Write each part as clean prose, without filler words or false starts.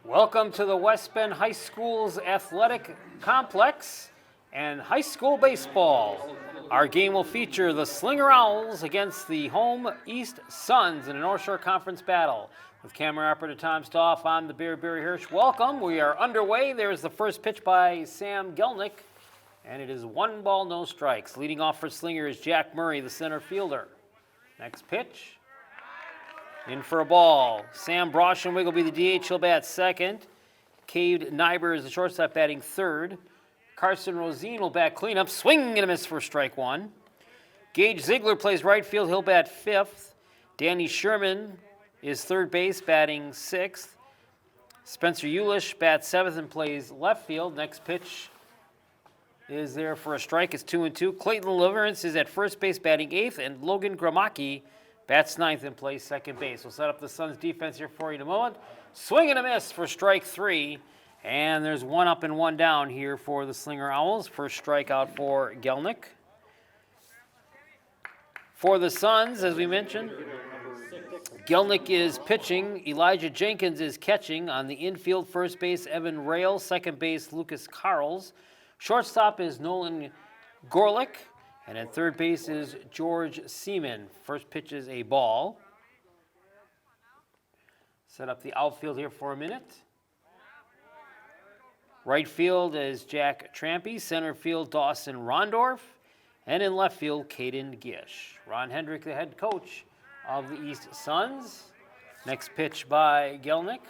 Welcome to the West Bend High School's athletic complex and high school baseball. Our game will feature the Slinger Owls against the home East Suns in a North Shore Conference battle. With camera operator Tom Stoff, I'm the Barry Hirsch. Welcome. We are underway. There's the first pitch by Sam Gelnick, and it is 1 ball, no strikes. Leading off for Slinger is Jack Murray, the center fielder. Next pitch. In for a ball. Sam Brauschenwig will be the DH. He'll bat second. Cade Nyber is the shortstop batting third. Carson Rosine will bat cleanup. Swing and a miss for strike one. Gage Ziegler plays right field. He'll bat fifth. Danny Sherman is third base batting sixth. Spencer Eulish bats seventh and plays left field. Next pitch is there for a strike. It's 2-2. Clayton Deliverance is at first base batting eighth. And Logan Gramacki bats ninth and plays second base. We'll set up the Suns defense here for you in a moment. Swing and a miss for strike three. And there's one up and one down here for the Slinger Owls. First strikeout for Gelnick. For the Suns, as we mentioned, Gelnick is pitching. Elijah Jenkins is catching. On the infield, first base, Evan Rail. Second base, Lucas Carls. Shortstop is Nolan Gorlick. And at third base is George Seaman. First pitch is a ball. Set up the outfield here for a minute. Right field is Jack Trampy. Center field, Dawson Rondorf. And in left field, Caden Gish. Ron Hendrick, the head coach of the East Suns. Next pitch by Gelnick.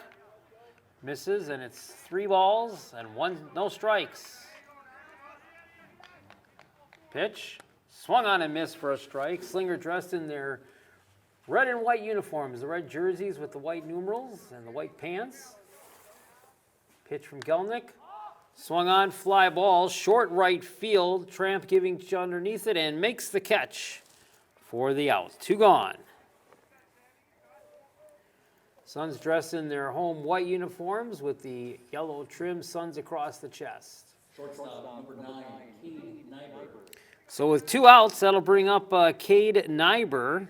Misses, and it's 3 balls and no strikes. Pitch, swung on and missed for a strike. Slinger dressed in their red and white uniforms, the red jerseys with the white numerals and the white pants. Pitch from Gelnick, swung on, fly ball, short right field. Tramp giving underneath it and makes the catch for the out. 2 gone. Suns dressed in their home white uniforms with the yellow trim, Suns across the chest. Shortstop number 9, Cade Nyber. So with 2 outs, that'll bring up Cade Nyber.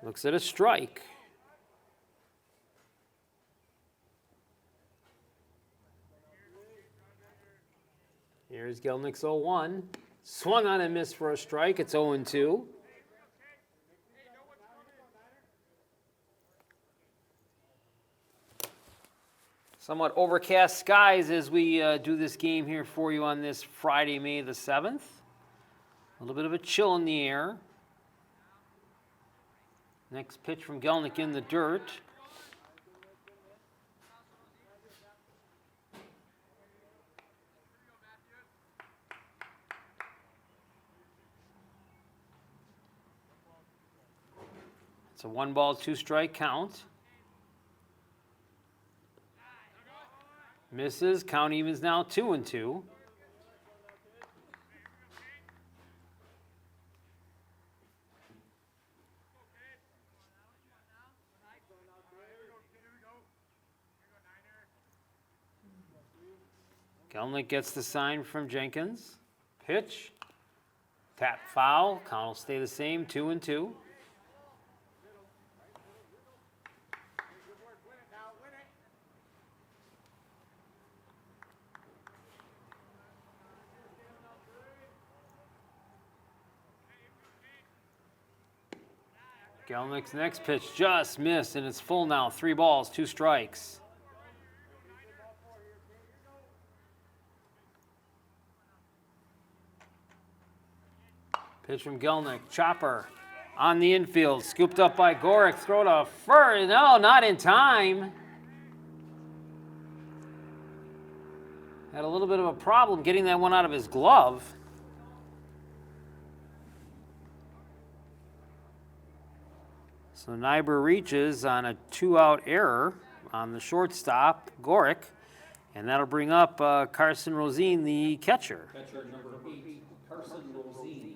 Looks at a strike. Here's Gelnick's 0-1. Swung on and missed for a strike. It's 0-2. Somewhat overcast skies as we do this game here for you on this Friday, May the 7th. A little bit of a chill in the air. Next pitch from Gelnick in the dirt. It's a 1 ball, 2 strike count. Misses. Count evens now 2-2. Gelnick gets the sign from Jenkins. Pitch. Tap foul. Count will stay the same, 2-2. Gelnick's next pitch just missed, and it's full now. 3 balls, 2 strikes. Pitch from Gelnick. Chopper on the infield. Scooped up by Gorick. Throw to first. No, not in time. Had a little bit of a problem getting that one out of his glove. So Nyber reaches on a 2-out error on the shortstop, Gorick, and that'll bring up Carson Rosine, the catcher. Catcher number 8, Carson Rosine.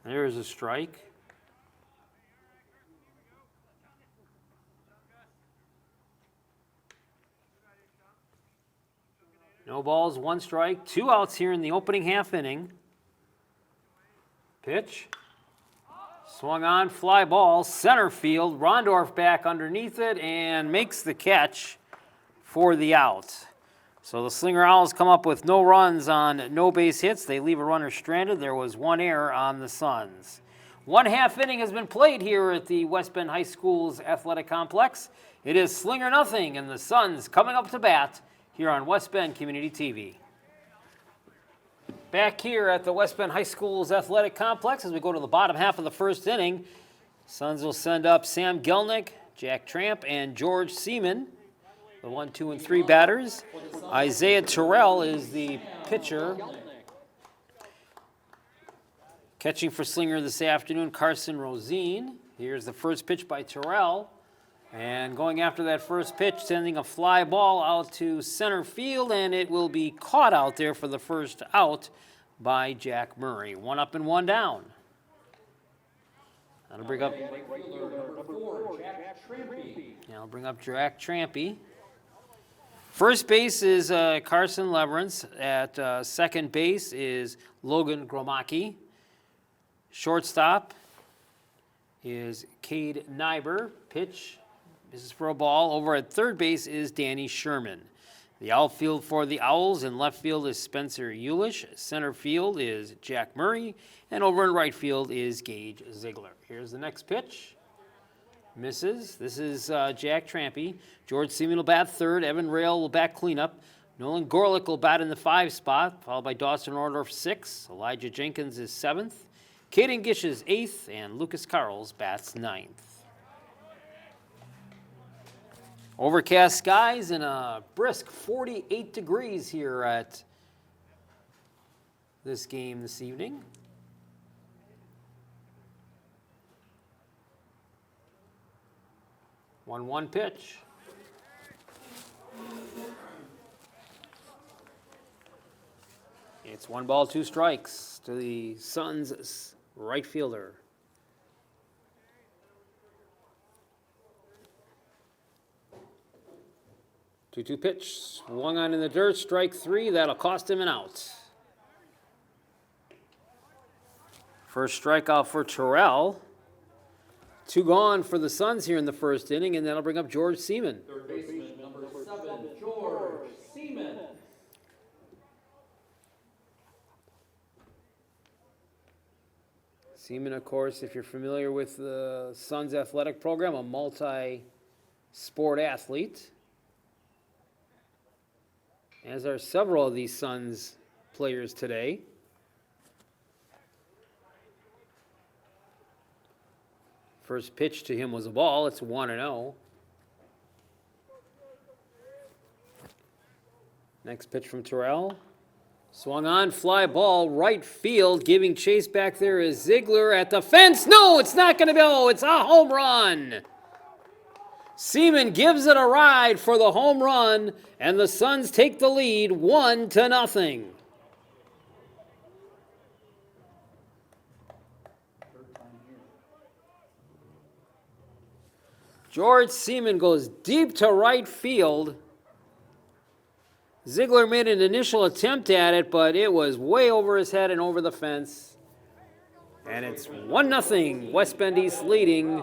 There's a strike. No balls, 1 strike, 2 outs here in the opening half inning. Pitch. Swung on, fly ball, center field. Rondorf back underneath it and makes the catch for the out. So the Slinger Owls come up with no runs on no base hits. They leave a runner stranded. There was 1 error on the Suns. 1 half inning has been played here at the West Bend High School's athletic complex. It is Slinger nothing, and the Suns coming up to bat here on West Bend Community TV. Back here at the West Bend High School's athletic complex as we go to the bottom half of the first inning. Suns will send up Sam Gelnick, Jack Tramp, and George Seaman, the 1, 2, and 3 batters. Isaiah Terrell is the pitcher. Catching for Slinger this afternoon, Carson Rosine. Here's the first pitch by Terrell. And going after that first pitch, sending a fly ball out to center field, and it will be caught out there for the first out by Jack Murray. 1 up and 1 down. That'll bring up Jack Trampy. First base is Carson Leverance. At second base is Logan Gromacki. Shortstop is Cade Nyber. Pitch. This is for a ball. Over at third base is Danny Sherman. The outfield for the Owls in left field is Spencer Eulish. Center field is Jack Murray. And over in right field is Gage Ziegler. Here's the next pitch. Misses. This is Jack Trampy. George Seaman will bat third. Evan Rail will bat cleanup. Nolan Gorlick will bat in the 5 spot, followed by Dawson Ordorf 6. Elijah Jenkins is 7th. Caden Gish is 8th. And Lucas Carls bats 9th. Overcast skies and a brisk 48 degrees here at this game this evening. One pitch. It's 1 ball, 2 strikes to the Suns' right fielder. 2-2 pitch, swung on in the dirt, strike 3. That'll cost him an out. First strikeout for Terrell. 2 gone for the Suns here in the first inning, and that'll bring up George Seaman. Third baseman, number 7, George Seaman. Seaman, of course, if you're familiar with the Suns athletic program, a multi-sport athlete. As are several of these Suns players today. First pitch to him was a ball. It's 1-0. Next pitch from Terrell. Swung on, fly ball, right field. Giving chase back there is Ziegler at the fence. No, it's not going to go. It's a home run. Seaman gives it a ride for the home run, and the Suns take the lead 1-0. George Seaman goes deep to right field. Ziegler made an initial attempt at it, but it was way over his head and over the fence. And it's 1-0, West Bend East leading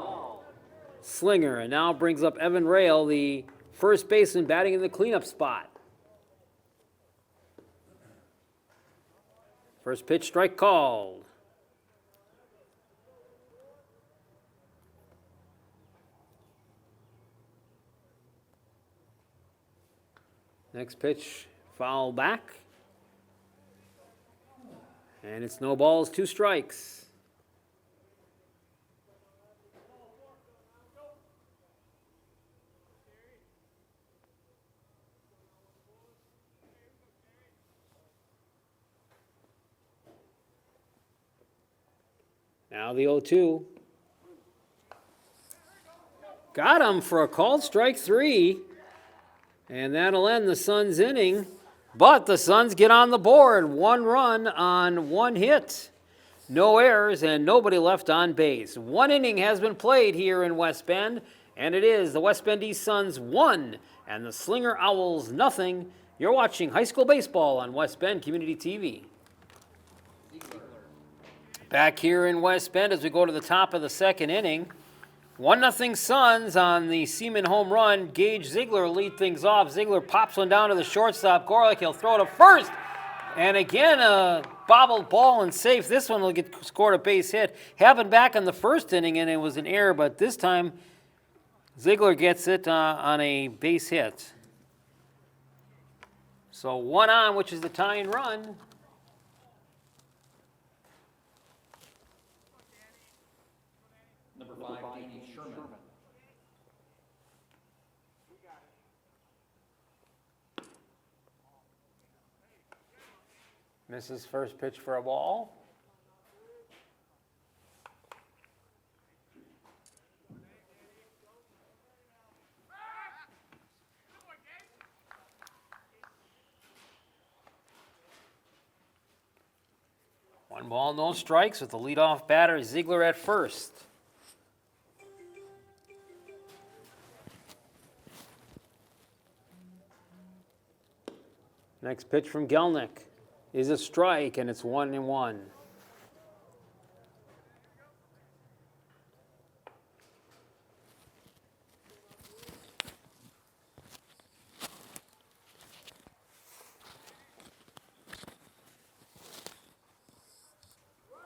Slinger. And now brings up Evan Rail, the first baseman, batting in the cleanup spot. First pitch, strike called. Next pitch, foul back. And it's no balls, 2 strikes. Now the 0-2. Got him for a called strike 3. And that'll end the Suns inning. But the Suns get on the board. 1 run on 1 hit. No errors and nobody left on base. 1 inning has been played here in West Bend. And it is the West Bend East Suns 1 and the Slinger Owls 0. You're watching high school baseball on West Bend Community TV. Back here in West Bend as we go to the top of the second inning. 1-0 Suns on the Seaman home run. Gage Ziegler will lead things off. Ziegler pops one down to the shortstop. Gorlick, he'll throw to first. And again, a bobbled ball and safe. This one will get scored a base hit. Happened back in the first inning, and it was an error, but this time Ziegler gets it on a base hit. So 1 on, which is the tying run. Number 5, Danny Sherman. Misses first pitch for a ball. One ball, no strikes with the leadoff batter, Ziegler at first. Next pitch from Gelnick is a strike, and it's 1-1.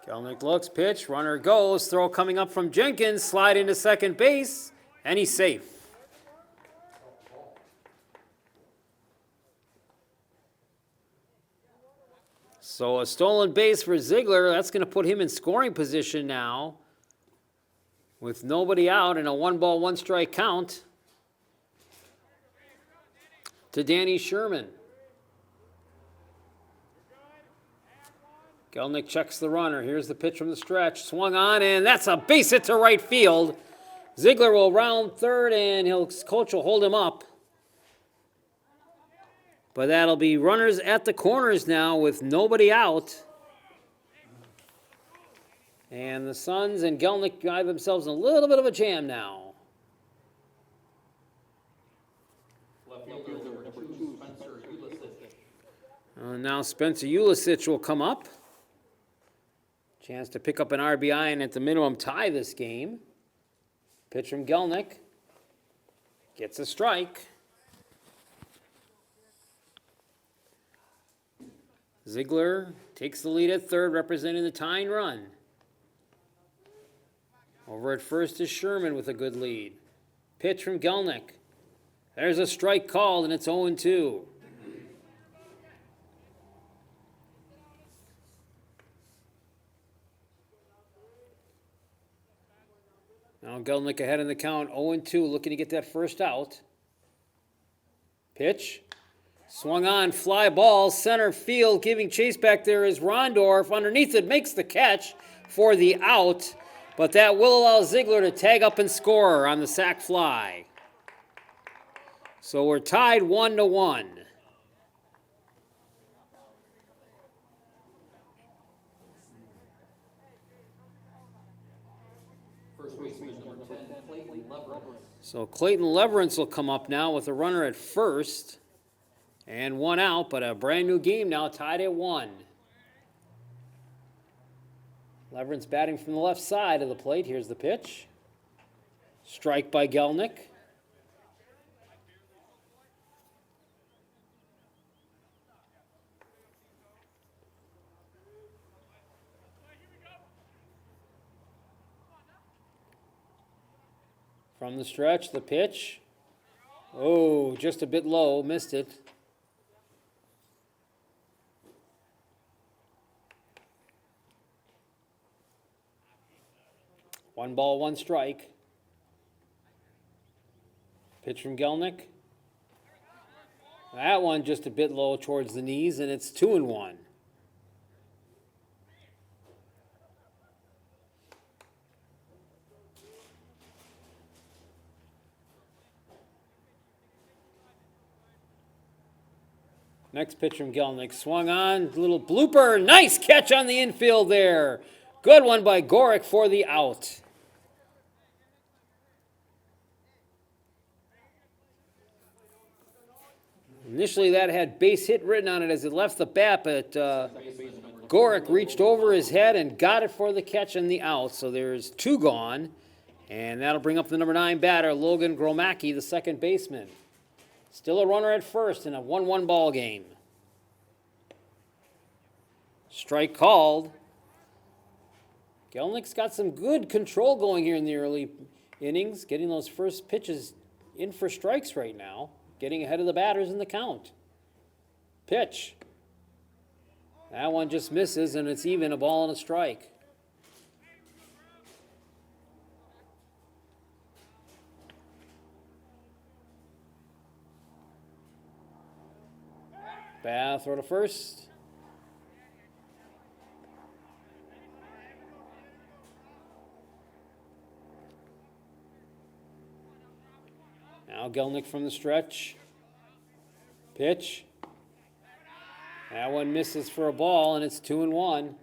Gelnick looks, pitch, runner goes, throw coming up from Jenkins, slide into second base, and he's safe. So a stolen base for Ziegler. That's going to put him in scoring position now with nobody out and a 1-ball, 1-strike count to Danny Sherman. Gelnick checks the runner. Here's the pitch from the stretch. Swung on, and that's a base hit to right field. Ziegler will round third, and coach will hold him up. But that'll be runners at the corners now with nobody out. And the Suns and Gelnick drive themselves in a little bit of a jam now. Left fielder number 2, Spencer Ulisic. Now Spencer Ulisic will come up. Chance to pick up an RBI and at the minimum tie this game. Pitch from Gelnick. Gets a strike. Ziegler takes the lead at third, representing the tying run. Over at first is Sherman with a good lead. Pitch from Gelnick. There's a strike called, and it's 0-2. Now Gelnick ahead in the count, 0-2, looking to get that first out. Pitch. Swung on, fly ball, center field, giving chase back there is Rondorf. Underneath it, makes the catch for the out, but that will allow Ziegler to tag up and score on the sac fly. So we're tied 1-1. First baseman number 10, Clayton Leverett. So Clayton Leverance will come up now with a runner at first. And 1 out, but a brand new game now, tied at 1. Leverance batting from the left side of the plate. Here's the pitch. Strike by Gelnick. From the stretch, the pitch. Oh, just a bit low, missed it. One ball, 1 strike. Pitch from Gelnick. That one just a bit low towards the knees, and it's 2-1. Next pitch from Gelnick. Swung on, little blooper. Nice catch on the infield there. Good one by Gorick for the out. Initially, that had base hit written on it as it left the bat, but Gorick reached over his head and got it for the catch and the out. So there's 2 gone, and that'll bring up the number 9 batter, Logan Gromacki, the second baseman. Still a runner at first in a 1-1 ball game. Strike called. Gelnick's got some good control going here in the early innings, getting those first pitches in for strikes right now, getting ahead of the batters in the count. Pitch. That one just misses, and it's even, a ball and a strike. Bath throw to first. Now Gelnick from the stretch. Pitch. That one misses for a ball, and it's 2-1.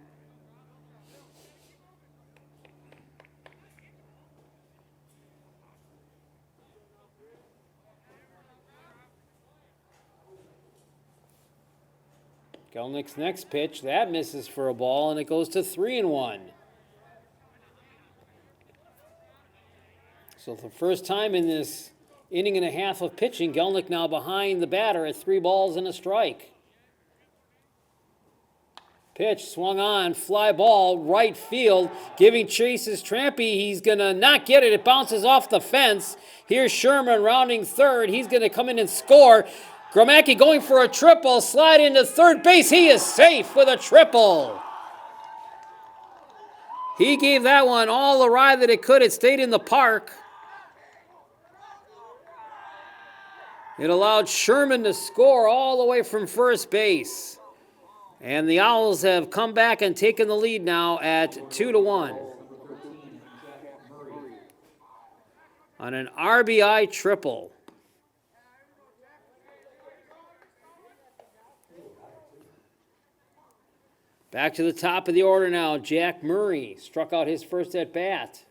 Gelnick's next pitch, that misses for a ball, and it goes to 3-1. So for the first time in this inning and a half of pitching, Gelnick now behind the batter at 3 balls and a strike. Pitch swung on, fly ball, right field, giving chase is Trampy. He's going to not get it. It bounces off the fence. Here's Sherman rounding third. He's going to come in and score. Gromacki going for a triple, slide into third base. He is safe with a triple. He gave that one all the ride that it could. It stayed in the park. It allowed Sherman to score all the way from first base. And the Owls have come back and taken the lead now at 2-1. On an RBI triple. Back to the top of the order now. Jack Murray struck out his first at bat.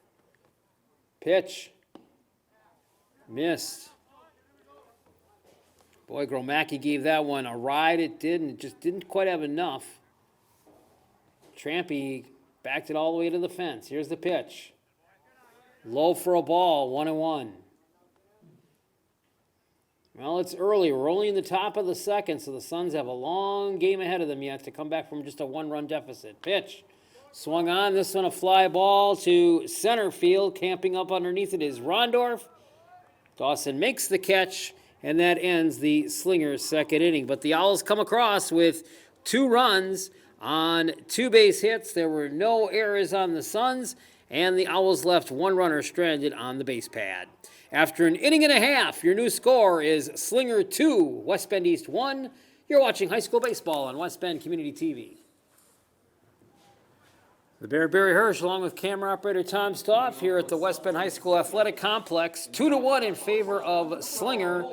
Pitch. Missed. Boy, Gromacki gave that one a ride. It did, and it just didn't quite have enough. Trampy backed it all the way to the fence. Here's the pitch. Low for a ball, 1-1. Well, it's early. We're only in the top of the second, so the Suns have a long game ahead of them yet to come back from just a 1-run deficit. Pitch. Swung on. This one a fly ball to center field. Camping up underneath it is Rondorf. Dawson makes the catch, and that ends the Slinger's second inning. But the Owls come across with 2 runs on 2 base hits. There were no errors on the Suns, and the Owls left 1 runner stranded on the base pad. After an inning and a half, your new score is Slinger 2, West Bend East 1. You're watching high school baseball on West Bend Community TV. The Bear Barry Hirsch, along with camera operator Tom Stoff, here at the West Bend High School Athletic Complex. 2-1 in favor of Slinger.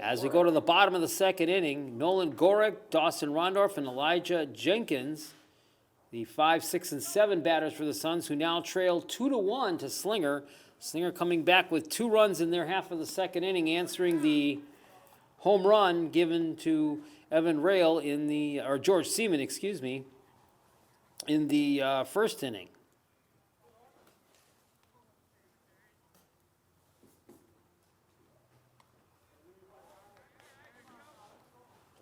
As we go to the bottom of the second inning, Nolan Gorick, Dawson Rondorf, and Elijah Jenkins, the 5, 6, and 7 batters for the Suns, who now trail 2-1 to Slinger. Slinger coming back with 2 runs in their half of the second inning, answering the home run given to Evan Rail or George Seaman, in the first inning.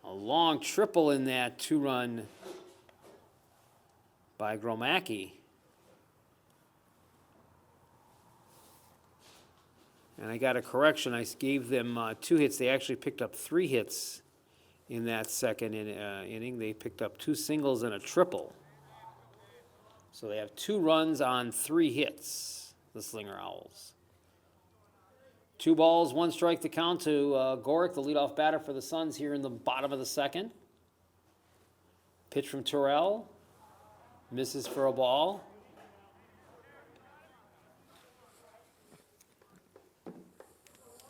A long triple in that 2-run by Gromacki. And I got a correction. I gave them 2 hits. They actually picked up 3 hits in that second inning. They picked up 2 singles and a triple. So they have 2 runs on 3 hits, the Slinger Owls. 2 balls, 1 strike to count to Gorick, the leadoff batter for the Suns here in the bottom of the second. Pitch from Terrell. Misses for a ball.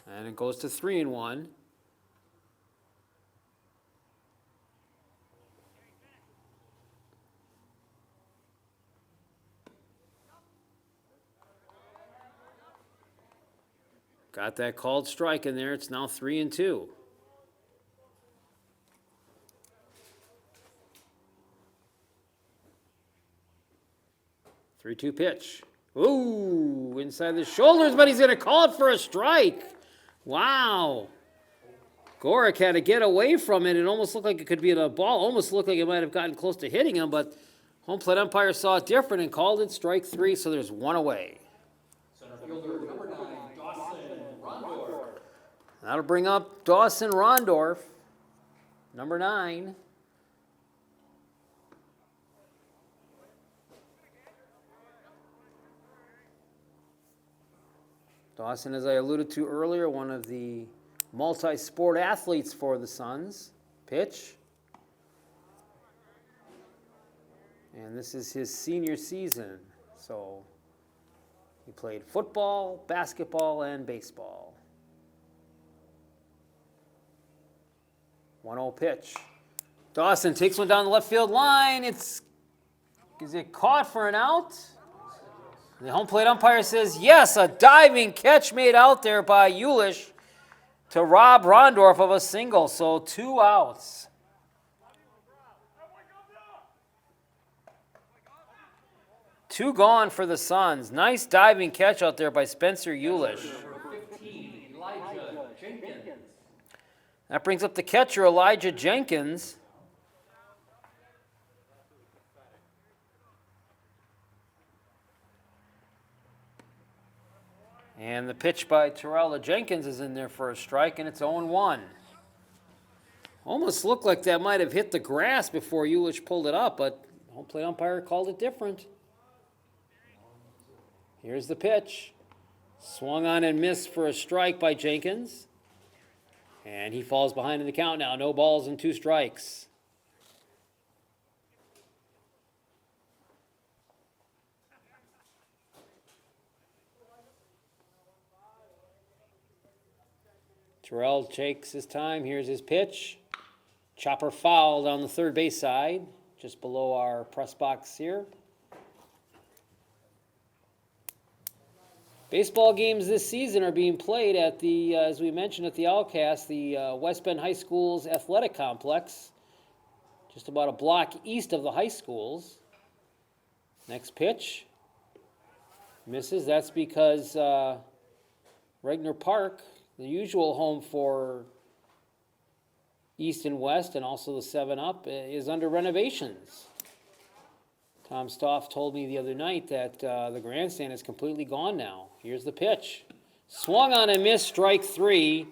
And it goes to 3-1. Got that called strike in there. It's now 3-2. 3-2 pitch. Ooh, inside the shoulders, but he's going to call it for a strike. Wow. Gorick had to get away from it. It almost looked like it could be a ball. Almost looked like it might have gotten close to hitting him, but home plate umpire saw it different and called it strike 3, so there's one away. Center fielder number 9, Dawson Rondorf. That'll bring up Dawson Rondorf, number 9. Dawson, as I alluded to earlier, one of the multi-sport athletes for the Suns. Pitch. And this is his senior season, so he played football, basketball, and baseball. 1-0 pitch. Dawson takes one down the left field line. Is it caught for an out? The home plate umpire says yes, a diving catch made out there by Ulish to rob Rondorf of a single, so 2 outs. Two gone for the Suns. Nice diving catch out there by Spencer Ulish. Number 15, Elijah Jenkins. That brings up the catcher, Elijah Jenkins. And the pitch by Terrell Jenkins is in there for a strike, and it's 0-1. Almost looked like that might have hit the grass before Ulish pulled it up, but home plate umpire called it different. Here's the pitch. Swung on and missed for a strike by Jenkins. And he falls behind in the count now. No balls and 2 strikes. Terrell takes his time. Here's his pitch. Chopper foul down the third base side, just below our press box here. Baseball games this season are being played at the, as we mentioned at the Outcast, the West Bend High School's athletic complex, just about a block east of the high schools. Next pitch. Misses. That's because Regner Park, the usual home for East and West and also the 7-Up, is under renovations. Tom Stoff told me the other night that the grandstand is completely gone now. Here's the pitch. Swung on and missed, strike 3.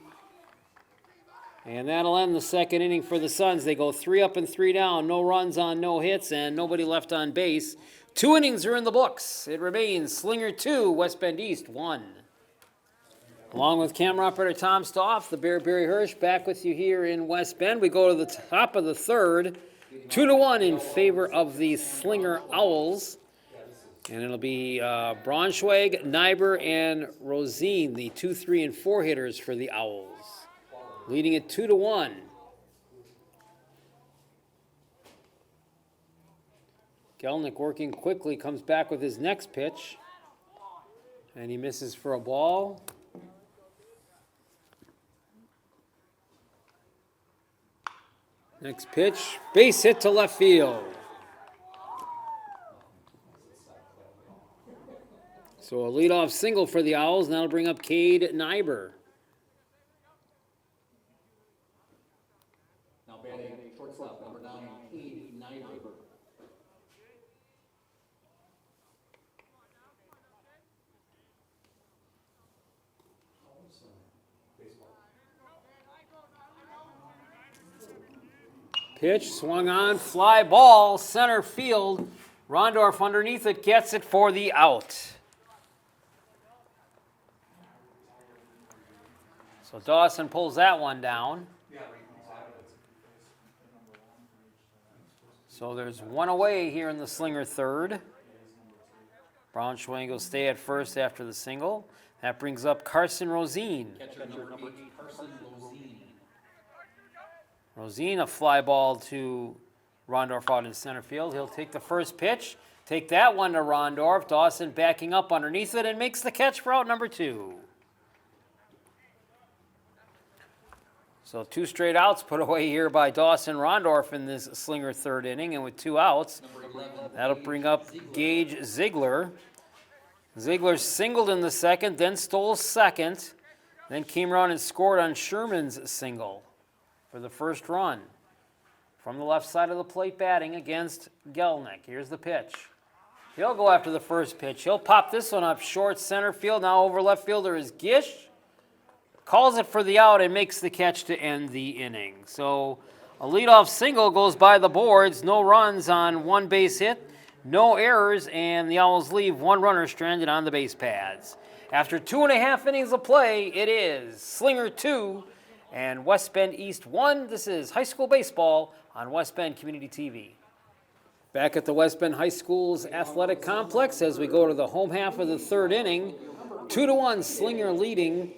And that'll end the second inning for the Suns. They go 3 up and 3 down, no runs on no hits, and nobody left on base. 2 innings are in the books. It remains Slinger 2, West Bend East 1. Along with camera operator Tom Stoff, the Bear Barry Hirsch back with you here in West Bend. We go to the top of the third, 2-1 in favor of the Slinger Owls. And it'll be Braunschweig, Nyber, and Rosine, the 2, 3, and 4 hitters for the Owls. Leading it 2-1. Gelnick working quickly, comes back with his next pitch. And he misses for a ball. Next pitch, base hit to left field. So a leadoff single for the Owls, and that'll bring up Cade Nyber. Now batting shortstop number 9, Cade Nyber. Pitch, swung on, fly ball, center field. Rondorf underneath it, gets it for the out. So Dawson pulls that one down. So there's one away here in the Slinger third. Braunschweig will stay at first after the single. That brings up Carson Rosine. Catcher number 8, Carson Lozine. Rosine, a fly ball to Rondorf out in center field. He'll take the first pitch, take that one to Rondorf. Dawson backing up underneath it and makes the catch for out number 2. So 2 straight outs put away here by Dawson Rondorf in this Slinger third inning, and with 2 outs, that'll bring up Gage Ziegler. Ziegler singled in the second, then stole second, then came around and scored on Sherman's single for the first run. From the left side of the plate batting against Gelnick. Here's the pitch. He'll go after the first pitch. He'll pop this one up short center field. Now over left fielder is Gish. Calls it for the out and makes the catch to end the inning. So a leadoff single goes by the boards. No runs on 1 base hit, no errors, and the Owls leave 1 runner stranded on the base pads. After 2.5 innings of play, it is Slinger 2 and West Bend East 1. This is high school baseball on West Bend Community TV. Back at the West Bend High School's athletic complex as we go to the home half of the third inning. 2-1 Slinger leading.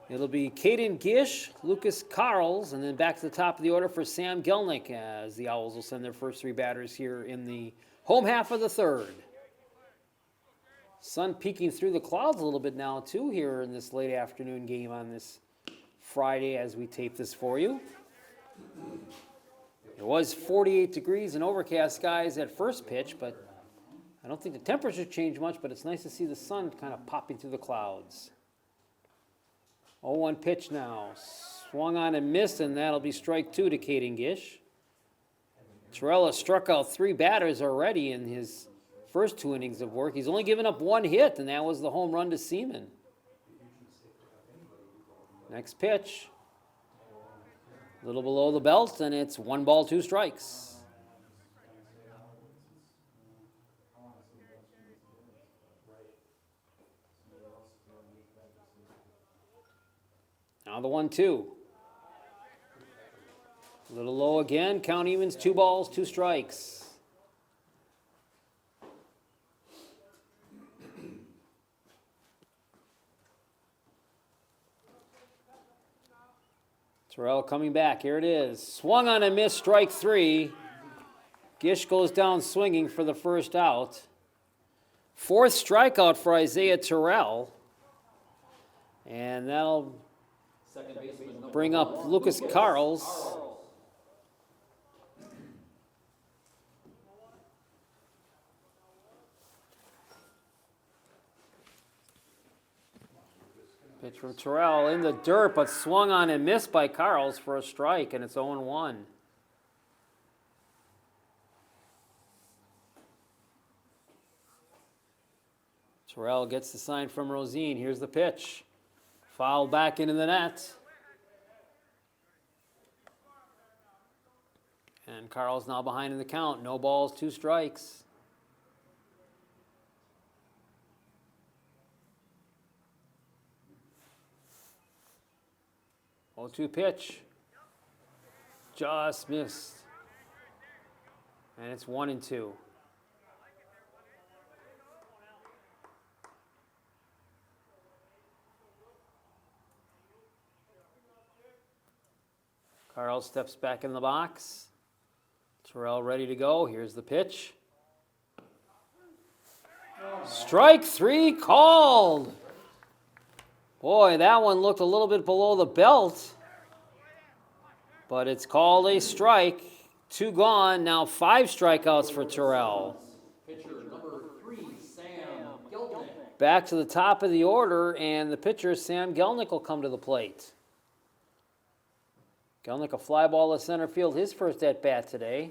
It'll be Caden Gish, Lucas Carls, and then back to the top of the order for Sam Gelnick as the Owls will send their first 3 batters here in the home half of the third. Sun peeking through the clouds a little bit now too here in this late afternoon game on this Friday as we tape this for you. It was 48 degrees and overcast skies at first pitch, but I don't think the temperature changed much, but it's nice to see the sun kind of popping through the clouds. 0-1 pitch now. Swung on and missed, and that'll be strike 2 to Caden Gish. Torella struck out 3 batters already in his first 2 innings of work. He's only given up 1 hit, and that was the home run to Seaman. Next pitch. A little below the belt, and it's 1 ball, 2 strikes. Now the 1-2. A little low again. Count evens, 2 balls, 2 strikes. Terrell coming back. Here it is. Swung on and missed, strike 3. Gish goes down swinging for the first out. 4th strikeout for Isaiah Terrell. And that'll bring up Lucas Carls. Pitch from Terrell in the dirt, but swung on and missed by Carls for a strike, and it's 0-1. Terrell gets the sign from Rosine. Here's the pitch. Foul back into the net. And Carl's now behind in the count. No balls, 2 strikes. Oh, 2 pitch. Just missed. And it's 1-2. Carl steps back in the box. Terrell ready to go. Here's the pitch. Strike 3 called. Boy, that one looked a little bit below the belt. But it's called a strike. 2 gone. Now 5 strikeouts for Terrell. Pitcher number 3, Sam Gelnick. Back to the top of the order, and the pitcher, Sam Gelnick, will come to the plate. Gelnick a fly ball to center field, his first at-bat today.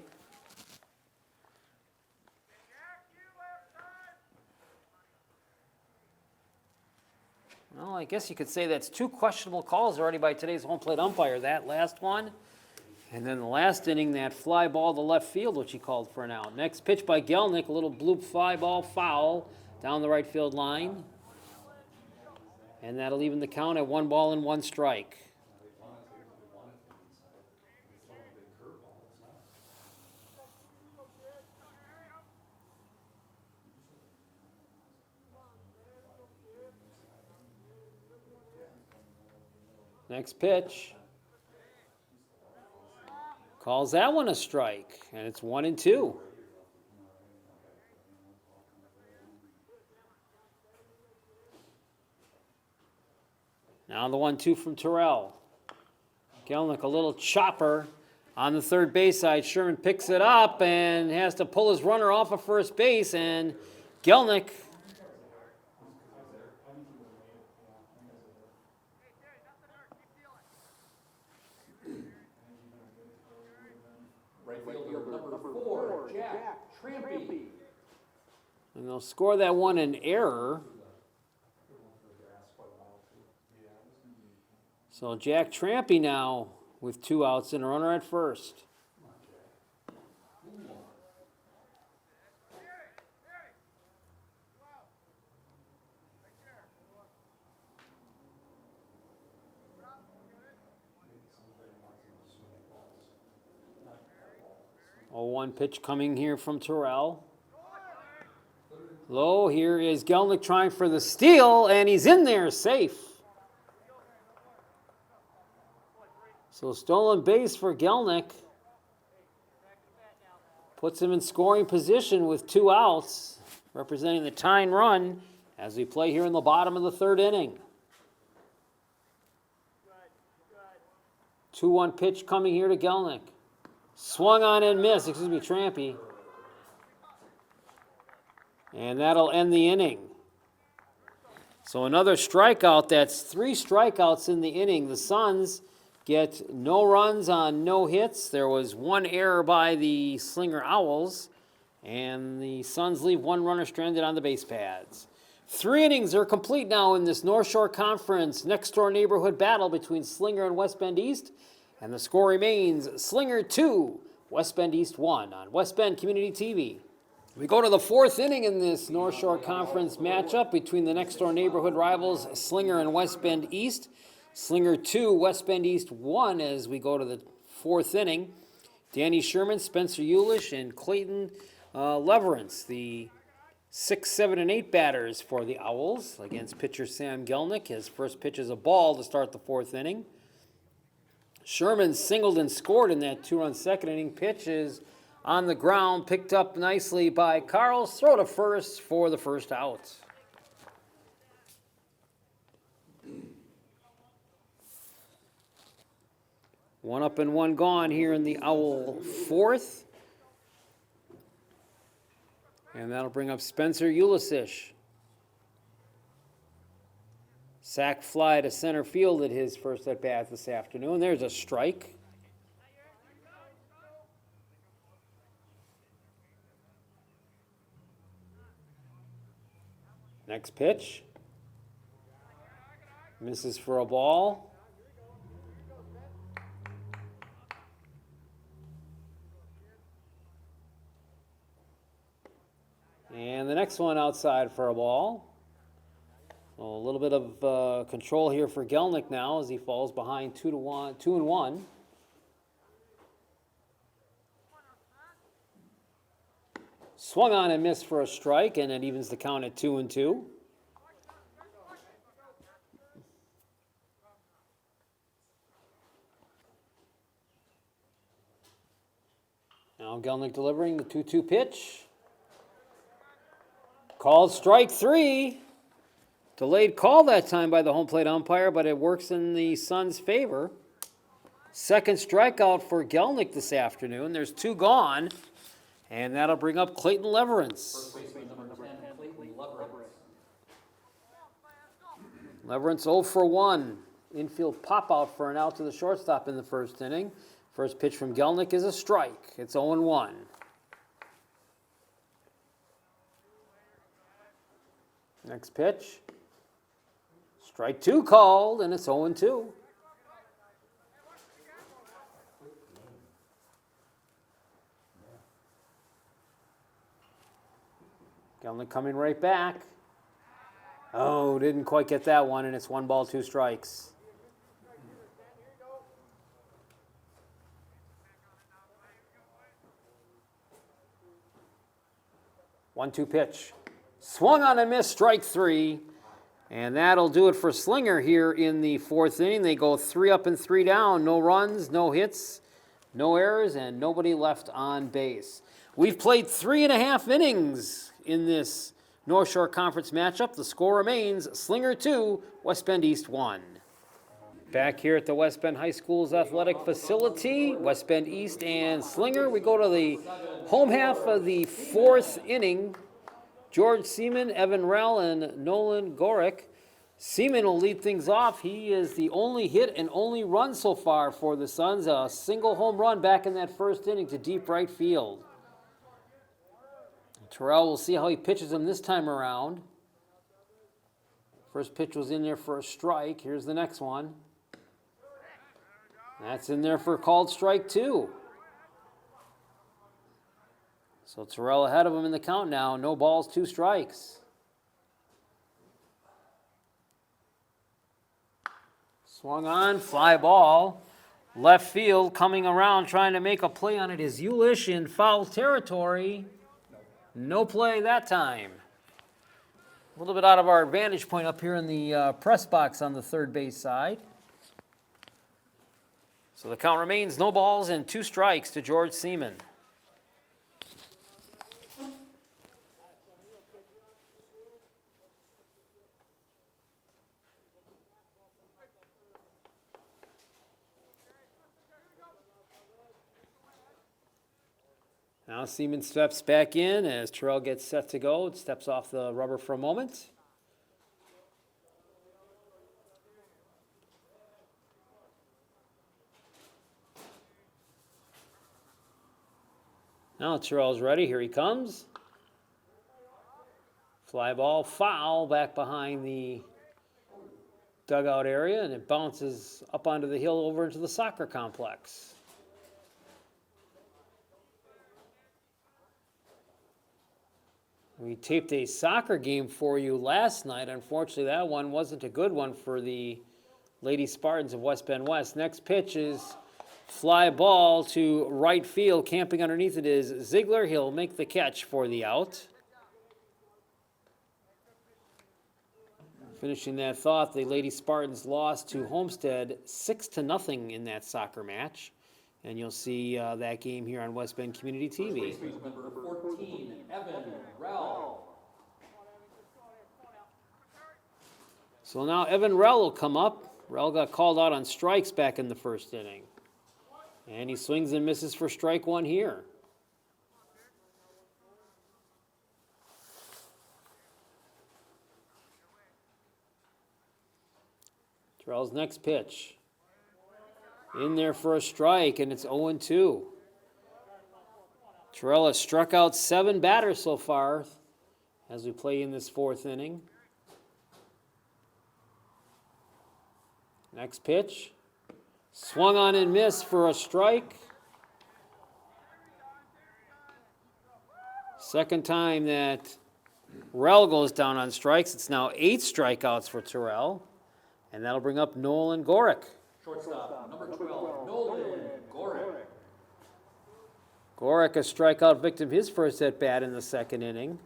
Well, I guess you could say that's 2 questionable calls already by today's home plate umpire. That last one, and then the last inning, that fly ball to left field, which he called for an out. Next pitch by Gelnick, a little bloop fly ball foul down the right field line. And that'll even the count at 1 ball and 1 strike. Next pitch. Calls that one a strike, and it's 1-2. Now the 1-2 from Terrell. Gelnick, a little chopper on the third base side. Sherman picks it up and has to pull his runner off of first base, and Gelnick Right fielder number 4, Jack Trampy. and they'll score that one in error. So Jack Trampy now with 2 outs and a runner at first. Oh, 1 pitch coming here from Terrell. Low, here is Gelnick trying for the steal, and he's in there safe. So stolen base for Gelnick. Puts him in scoring position with 2 outs, representing the tying run as we play here in the bottom of the 3rd inning. 2-1 pitch coming here to Gelnick. Swung on and missed, Trampy. And that'll end the inning. So another strikeout. That's 3 strikeouts in the inning. The Suns get no runs on no hits. There was 1 error by the Slinger Owls, and the Suns leave 1 runner stranded on the base paths. 3 innings are complete now in this North Shore Conference next-door neighborhood battle between Slinger and West Bend East, and the score remains Slinger 2, West Bend East 1 on West Bend Community TV. We go to the 4th inning in this North Shore Conference matchup between the next-door neighborhood rivals Slinger and West Bend East. Slinger 2, West Bend East 1 as we go to the 4th inning. Danny Sherman, Spencer Eulish, and Clayton Leverance, the 6, 7, and 8 batters for the Owls against pitcher Sam Gelnick. His first pitch is a ball to start the 4th inning. Sherman singled and scored in that 2-run 2nd inning. Pitch is on the ground, picked up nicely by Carls. Throw to first for the first out. One up and 1 gone here in the Owl 4th. And that'll bring up Spencer Ulysich. Sac fly to center field at his first at bat this afternoon. There's a strike. Next pitch. Misses for a ball. And the next one outside for a ball. So a little bit of control here for Gelnick now as he falls behind 2-1. Swung on and missed for a strike, and it evens the count at 2-2. Now Gelnick delivering the 2-2 pitch. Called strike 3. Delayed call that time by the home plate umpire, but it works in the Suns' favor. Second strikeout for Gelnick this afternoon. There's 2 gone, and that'll bring up Clayton Leverance. First baseman number 10, Clayton Leverance. Leverance 0 for 1. Infield pop out for an out to the shortstop in the 1st inning. First pitch from Gelnick is a strike. It's 0-1. Next pitch. Strike 2 called, and it's 0-2. Gelnick coming right back. Oh, didn't quite get that one, and it's 1 ball, 2 strikes. One-two pitch. Swung on and missed, strike 3. And that'll do it for Slinger here in the 4th inning. They go 3 up and 3 down. No runs, no hits, no errors, and nobody left on base. We've played 3.5 innings in this North Shore Conference matchup. The score remains Slinger 2, West Bend East 1. Back here at the West Bend High School's athletic facility, West Bend East and Slinger. We go to the home half of the fourth inning. George Seaman, Evan Rell, and Nolan Gorick. Seaman will lead things off. He is the only hit and only run so far for the Suns. A single home run back in that first inning to deep right field. Terrell will see how he pitches him this time around. First pitch was in there for a strike. Here's the next one. That's in there for a called strike two. So Terrell ahead of him in the count now. No balls, 2 strikes. Swung on, fly ball. Left field coming around trying to make a play on it is Ulish in foul territory. No play that time. A little bit out of our vantage point up here in the press box on the third base side. So the count remains no balls and 2 strikes to George Seaman. Now Seaman steps back in as Terrell gets set to go. It steps off the rubber for a moment. Now Terrell's ready. Here he comes. Fly ball, foul back behind the dugout area, and it bounces up onto the hill over into the soccer complex. We taped a soccer game for you last night. Unfortunately, that one wasn't a good one for the Lady Spartans of West Bend West. Next pitch is fly ball to right field. Camping underneath it is Ziegler. He'll make the catch for the out. Finishing that thought, the Lady Spartans lost to Homestead 6-0 in that soccer match. And you'll see that game here on West Bend Community TV. Number 14, Evan Rell. So now Evan Rell will come up. Rell got called out on strikes back in the first inning. And he swings and misses for strike 1 here. Terrell's next pitch. In there for a strike, and it's 0-2. Terrell has struck out 7 batters so far as we play in this fourth inning. Next pitch. Swung on and missed for a strike. Second time that Rell goes down on strikes. It's now 8 strikeouts for Terrell. And that'll bring up Nolan Gorick. Shortstop, number 12, Nolan Gorick. Gorick, a strikeout victim, his first at-bat in the second inning.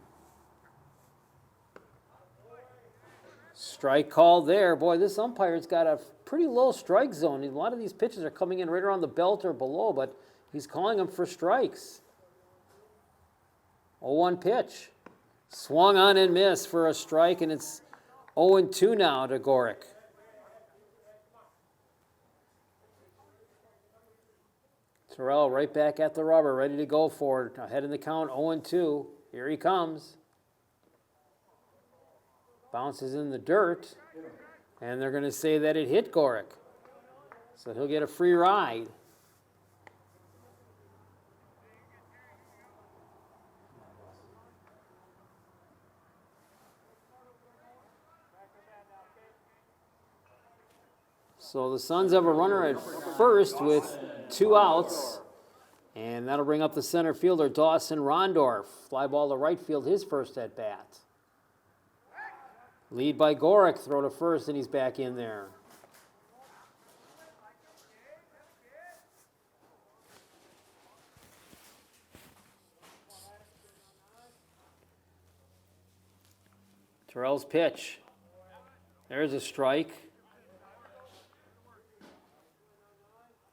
Strike call there. Boy, this umpire's got a pretty low strike zone. A lot of these pitches are coming in right around the belt or below, but he's calling them for strikes. 0-1 pitch. Swung on and missed for a strike, and it's 0-2 now to Gorick. Terrell right back at the rubber, ready to go for it. Ahead in the count, 0-2. Here he comes. Bounces in the dirt, and they're going to say that it hit Gorick. So he'll get a free ride. So the Suns have a runner at first with 2 outs, and that'll bring up the center fielder, Dawson Rondorf. Fly ball to right field, his first at bat. Lead by Gorick, throw to first, and he's back in there. Terrell's pitch. There's a strike.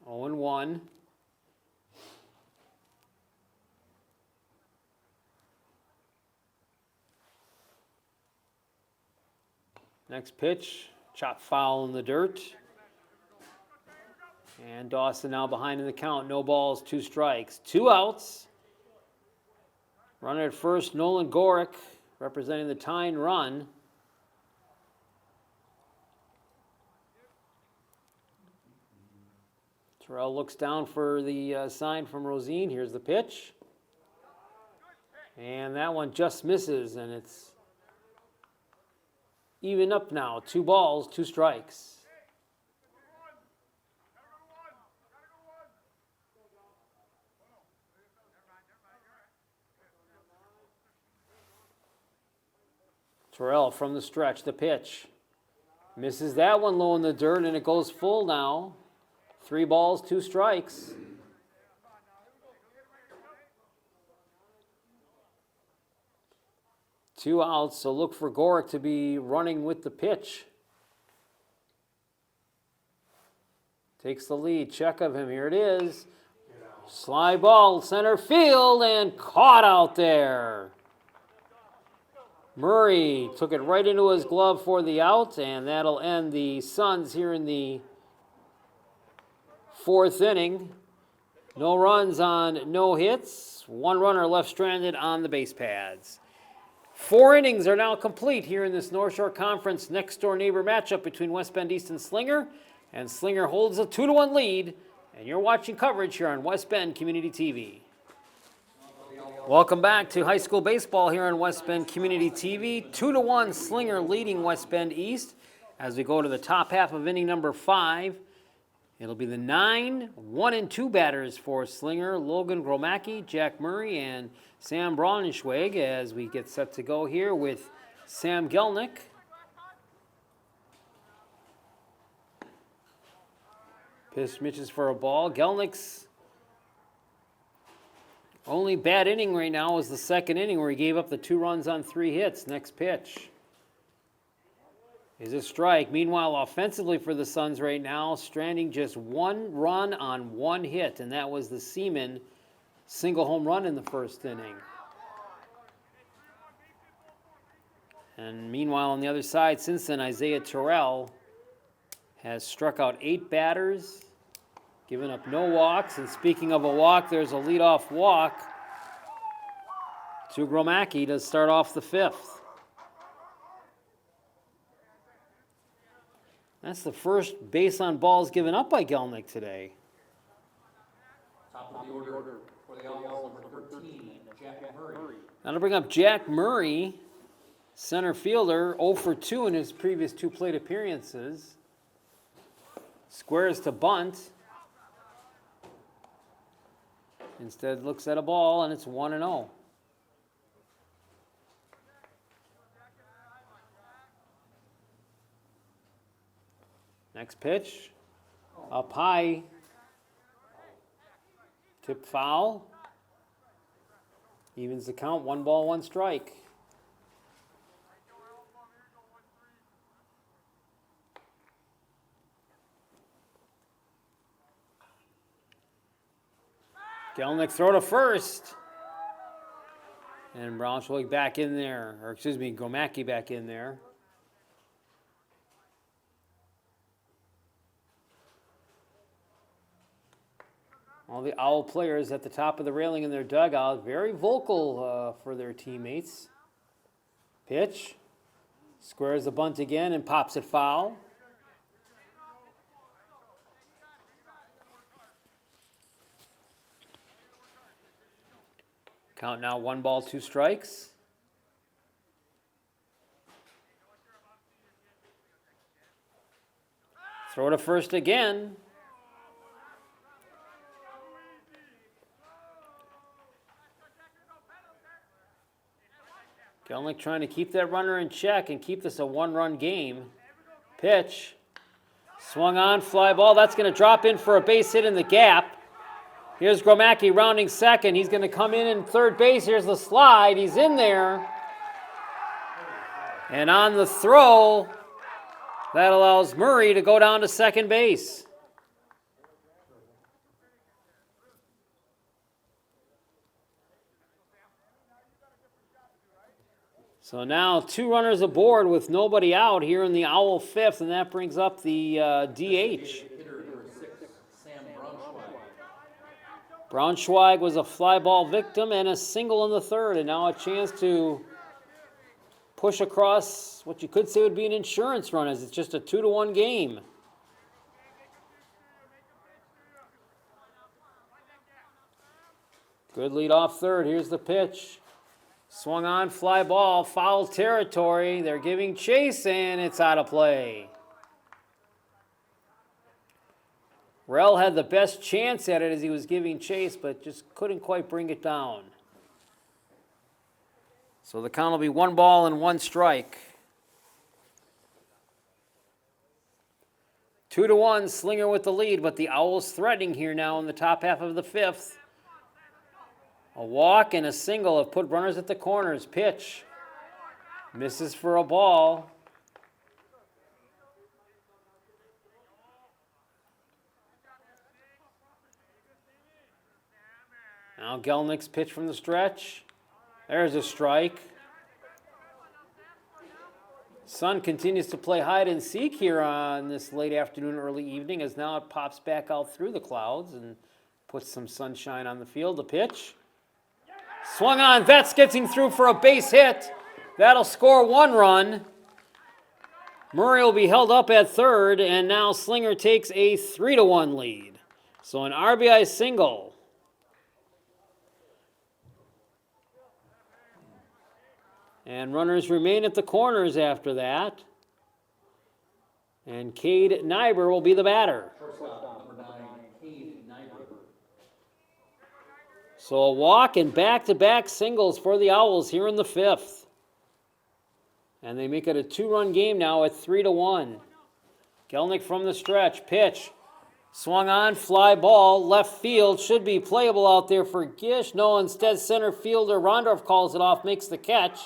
0-1. Next pitch, chop foul in the dirt. And Dawson now behind in the count. No balls, 2 strikes. 2 outs. Runner at first, Nolan Gorick, representing the tying run. Terrell looks down for the sign from Rosine. Here's the pitch. And that one just misses, and it's even up now. 2 balls, 2 strikes. Terrell from the stretch, the pitch. Misses that one low in the dirt, and it goes full now. 3 balls, 2 strikes. Two outs, so look for Gorick to be running with the pitch. Takes the lead, check of him, here it is. Slide ball, center field, and caught out there. Murray took it right into his glove for the out, and that'll end the Suns here in the 4th inning. No runs on no hits. 1 runner left stranded on the base pads. 4 innings are now complete here in this North Shore Conference next door neighbor matchup between West Bend East and Slinger. And Slinger holds a 2-1 lead. And you're watching coverage here on West Bend Community TV. Welcome back to high school baseball here on West Bend Community TV. 2-1 Slinger leading West Bend East as we go to the top half of inning number 5. It'll be the 9 1-2 batters for Slinger: Logan Gromacki, Jack Murray, and Sam Braunschweig as we get set to go here with Sam Gelnick. Pitch misses for a ball. Gelnick's only bad inning right now is the 2nd inning where he gave up the 2 runs on 3 hits. Next pitch is a strike. Meanwhile, offensively for the Suns right now, stranding just 1 run on 1 hit, and that was the Seaman single home run in the 1st inning. And meanwhile, on the other side, since then, Isaiah Terrell has struck out 8 batters, given up no walks. And speaking of a walk, there's a leadoff walk to Gromacki to start off the 5th. That's the first base on balls given up by Gelnick today. Top of the order for the Owls, number 13, Jack Murray. Now to bring up Jack Murray, center fielder, 0 for 2 in his previous 2 plate appearances. Squares to bunt. Instead looks at a ball, and it's 1-0. Next pitch, up high, tip foul, evens the count, 1 ball, 1 strike. Gelnick throw to first, and Braunschweig back in there, or excuse me, Gromacki back in there. All the Owl players at the top of the railing in their dugout, very vocal for their teammates. Pitch, squares the bunt again and pops it foul. Count now 1 ball, 2 strikes. Throw to first again. Gelnick trying to keep that runner in check and keep this a 1-run game. Pitch. Swung on, fly ball. That's going to drop in for a base hit in the gap. Here's Gromacki rounding second. He's going to come in third base. Here's the slide. He's in there. And on the throw, that allows Murray to go down to second base. So now 2 runners aboard with nobody out here in the Owl 5th, and that brings up the DH. Hitter number 6, Sam Braunschweig was a fly ball victim and a single in the third, and now a chance to push across what you could say would be an insurance run, as it's just a 2-1 game. Good lead off third. Here's the pitch. Swung on, fly ball, foul territory. They're giving chase, and it's out of play. Rell had the best chance at it as he was giving chase, but just couldn't quite bring it down. So the count will be 1 ball and 1 strike. 2-1, Slinger with the lead, but the Owls threatening here now in the top half of the 5th. A walk and a single have put runners at the corners. Pitch. Misses for a ball. Now Gelnick's pitch from the stretch. There's a strike. Sun continues to play hide and seek here on this late afternoon, early evening, as now it pops back out through the clouds and puts some sunshine on the field. The pitch. Swung on, that's getting through for a base hit. That'll score 1 run. Murray will be held up at third, and now Slinger takes a 3-1 lead. So an RBI single. And runners remain at the corners after that. And Cade Nyber will be the batter. Shortstop, number 9, Cade Nyber. So a walk and back-to-back singles for the Owls here in the 5th. And they make it a 2-run game now at 3-1. Gelnick from the stretch. Pitch. Swung on, fly ball, left field. Should be playable out there for Gish. No, instead center fielder Rondorf calls it off, makes the catch.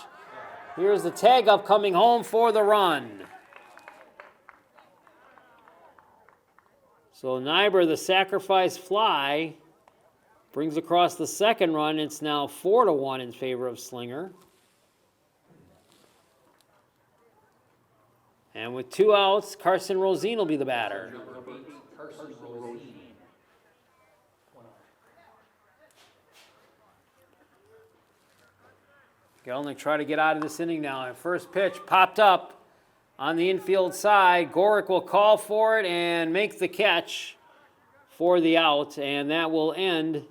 Here's the tag up coming home for the run. So Nyber, the sacrifice fly, brings across the second run. It's now 4-1 in favor of Slinger. And with 2 outs, Carson Rosine will be the batter. Number 8, Carson Rosine. Gelnick try to get out of this inning now. And first pitch popped up on the infield side. Gorick will call for it and make the catch for the out, and that will end.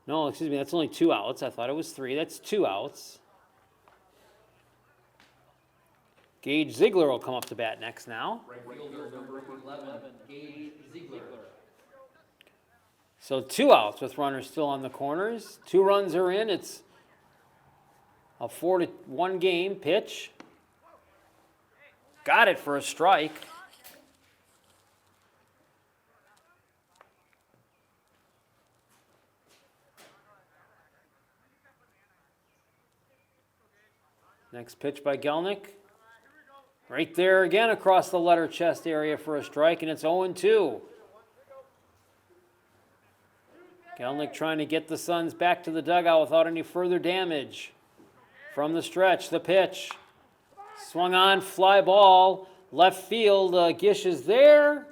No, excuse me, that's only 2 outs. I thought it was 3. That's 2 outs. Gage Ziegler will come up to bat next now. Right fielder, number 11, Gage Ziegler. So 2 outs with runners still on the corners. 2 runs are in. It's a 4-1 game. Pitch. Got it for a strike. Next pitch by Gelnick. Right there again across the letter chest area for a strike, and it's 0-2. Gelnick trying to get the Suns back to the dugout without any further damage. From the stretch, the pitch. Swung on, fly ball, left field. Gish is there,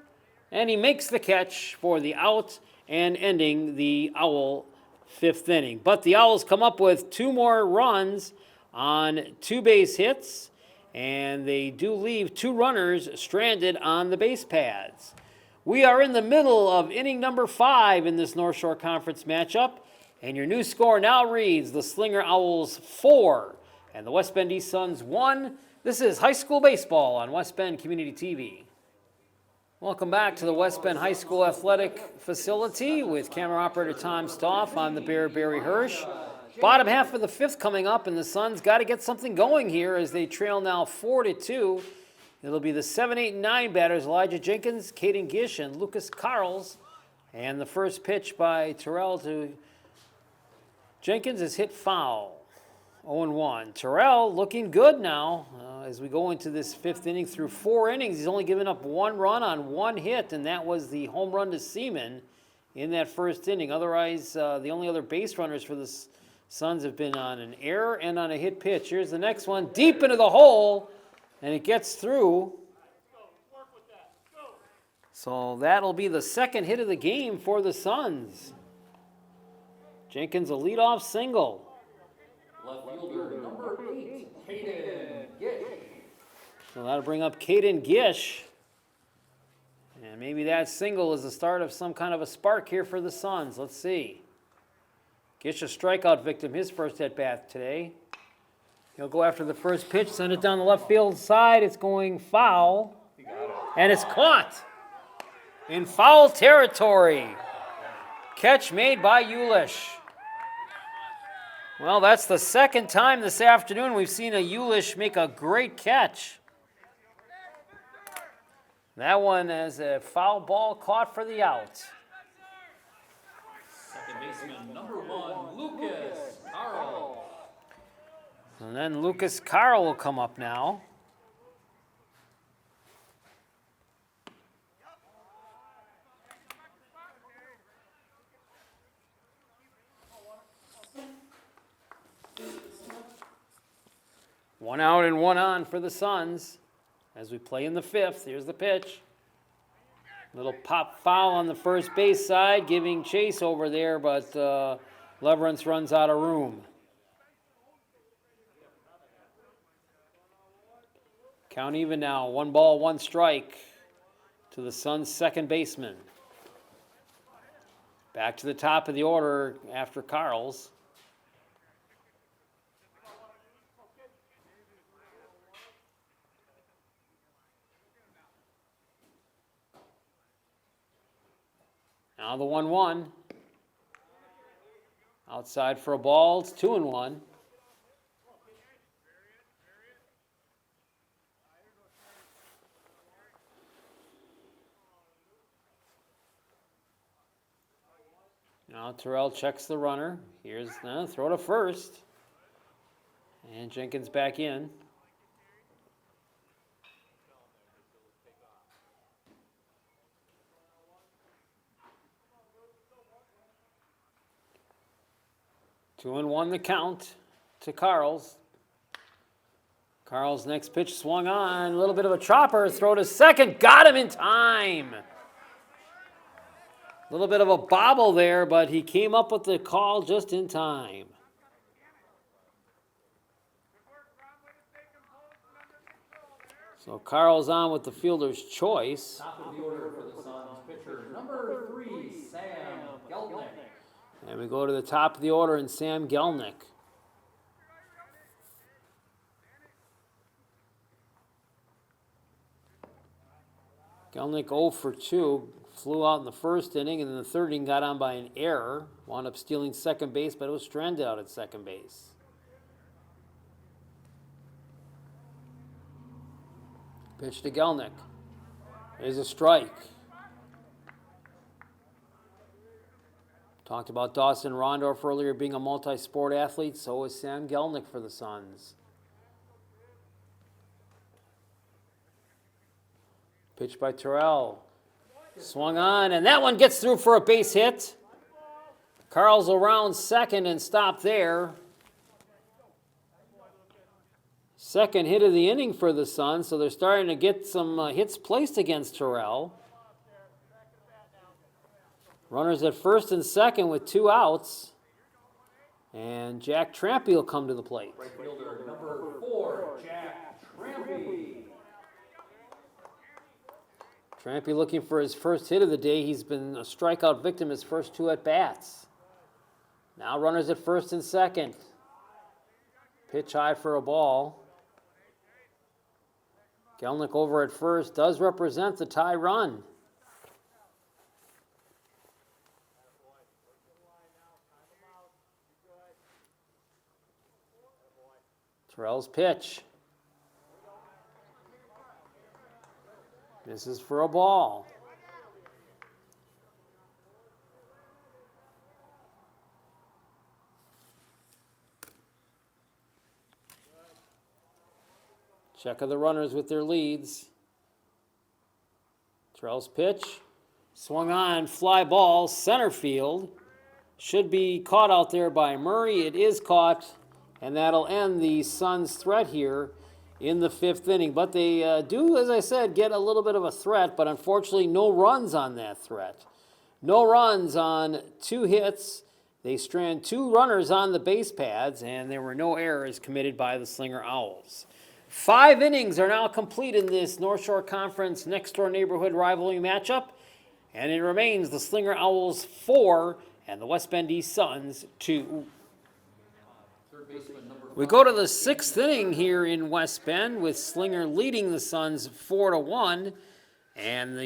and he makes the catch for the out and ending the Owl 5th inning. But the Owls come up with 2 more runs on 2 base hits, and they do leave 2 runners stranded on the base paths. We are in the middle of inning number 5 in this North Shore Conference matchup, and your new score now reads the Slinger Owls 4 and the West Bend East Suns 1. This is high school baseball on West Bend Community TV. Welcome back to the West Bend High School Athletic Facility with camera operator Tom Stoff on the Bear Barry Hirsch. Bottom half of the 5th coming up, and the Suns got to get something going here as they trail now 4-2. It'll be the 7, 8, and 9 batters, Elijah Jenkins, Caden Gish, and Lucas Carls. And the first pitch by Terrell to Jenkins is hit foul. 0-1. Terrell looking good now as we go into this 5th inning. Through 4 innings, he's only given up 1 run on 1 hit, and that was the home run to Seaman in that first inning. Otherwise, the only other base runners for the Suns have been on an error and on a hit pitch. Here's the next one, deep into the hole, and it gets through. So that'll be the 2nd hit of the game for the Suns. Jenkins a leadoff single. Left fielder number 8, Caden Gish. So that'll bring up Caden Gish. And maybe that single is the start of some kind of a spark here for the Suns. Let's see. Gish a strikeout victim, his first at-bat today. He'll go after the first pitch, send it down the left field side. It's going foul. And it's caught in foul territory. Catch made by Ulish. Well, that's the second time this afternoon we've seen a Ulish make a great catch. That one is a foul ball caught for the out. Second baseman number 1, Lucas Carl. And then Lucas Carl will come up now. One out and one on for the Suns as we play in the fifth. Here's the pitch. Little pop foul on the first base side, giving chase over there, but Leverance runs out of room. Count even now, 1 ball, 1 strike to the Suns' second baseman. Back to the top of the order after Carl's. Now the 1-1. Outside for a ball, it's 2-1. Now Terrell checks the runner. Here's throw to first. And Jenkins back in. Two and one the count to Carl's. Carl's next pitch swung on. A little bit of a chopper. Throw to second. Got him in time. A little bit of a bobble there, but he came up with the call just in time. So Carl's on with the fielder's choice. Top of the order for the Suns, pitcher number 3, Sam Gelnick. And we go to the top of the order and Sam Gelnick. Gelnick 0 for 2. Flew out in the first inning, and in the third inning got on by an error. Wound up stealing second base, but it was stranded out at second base. Pitch to Gelnick. There's a strike. Talked about Dawson Rondorf earlier being a multi-sport athlete. So is Sam Gelnick for the Suns. Pitch by Terrell. Swung on, and that one gets through for a base hit. Carl's around second and stopped there. Second hit of the inning for the Suns, so they're starting to get some hits placed against Terrell. Runners at first and second with 2 outs. And Jack Trampy will come to the plate. Right fielder number 4, Jack Trampy. Trampy looking for his first hit of the day. He's been a strikeout victim his first 2 at-bats. Now runners at first and second. Pitch high for a ball. Gelnick over at first does represent the tie run. Terrell's pitch. This is for a ball. Check of the runners with their leads. Terrell's pitch. Swung on, fly ball, center field. Should be caught out there by Murray. It is caught, and that'll end the Suns' threat here in the 5th inning. But they do, as I said, get a little bit of a threat, but unfortunately no runs on that threat. No runs on 2 hits They strand 2 runners on the base pads, and there were no errors committed by the Slinger Owls. 5 innings are now complete in this North Shore Conference next-door neighborhood rivalry matchup, and it remains the Slinger Owls 4 and the West Bend East Suns 2. We go to the 6th inning here in West Bend with Slinger leading the Suns 4-1, and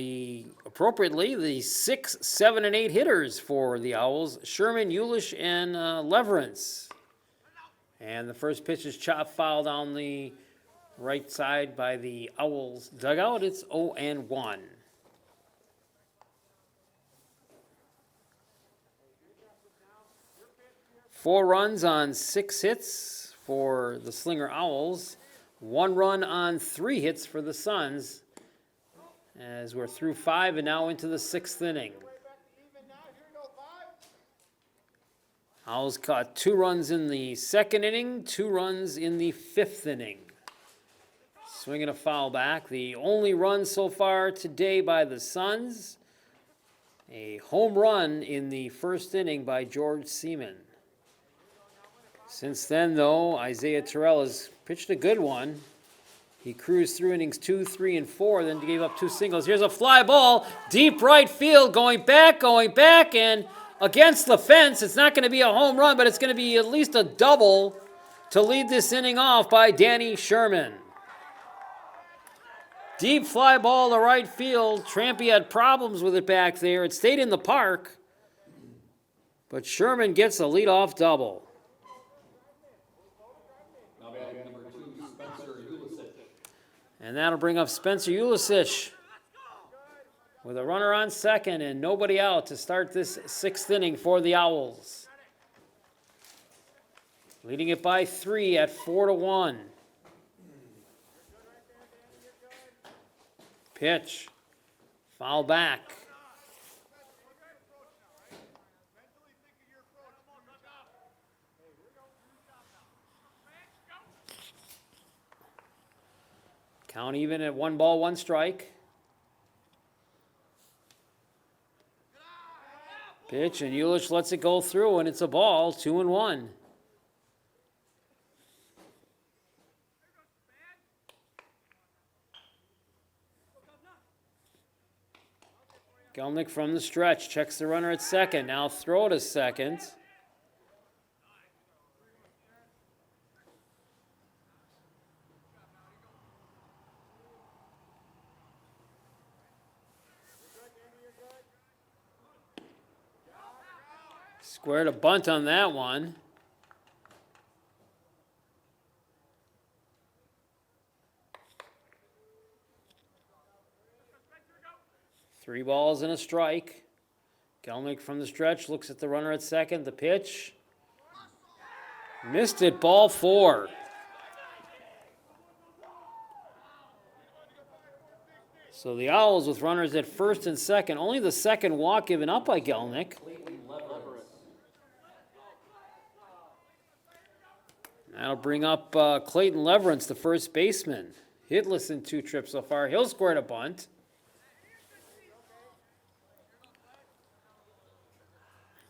appropriately the 6, 7, and 8 hitters for the Owls, Sherman, Eulish, and Leverance. And the first pitch is chopped foul down the right side by the Owls dugout. It's 0-1. Four runs on 6 hits for the Slinger Owls. 1 run on 3 hits for the Suns, as we're through 5 and now into the 6th inning. Owls caught 2 runs in the 2nd inning, 2 runs in the 5th inning. Swinging a foul back. The only run so far today by the Suns, a home run in the 1st inning by George Seaman. Since then, though, Isaiah Terrell has pitched a good one. He cruised through innings 2, 3, and 4, then gave up 2 singles. Here's a fly ball, deep right field, going back, and against the fence. It's not going to be a home run, but it's going to be at least a double to lead this inning off by Danny Sherman. Deep fly ball to right field. Trampy had problems with it back there. It stayed in the park, but Sherman gets a leadoff double. And that'll bring up Spencer Ulicic with a runner on second and nobody out to start this 6th inning for the Owls. Leading it by 3 at 4-1. Pitch. Foul back. Count even at 1 ball, 1 strike. Pitch, and Eulich lets it go through, and it's a ball, 2-1. Gelnick from the stretch, checks the runner at second. Now throw to second. Squared a bunt on that one. Three balls and a strike. Gelnick from the stretch looks at the runner at second. The pitch. Missed it, ball 4. So the Owls with runners at first and second. Only the second walk given up by Gelnick. That'll bring up Clayton Leverance, the first baseman. Hitless in 2 trips so far. He'll square a bunt.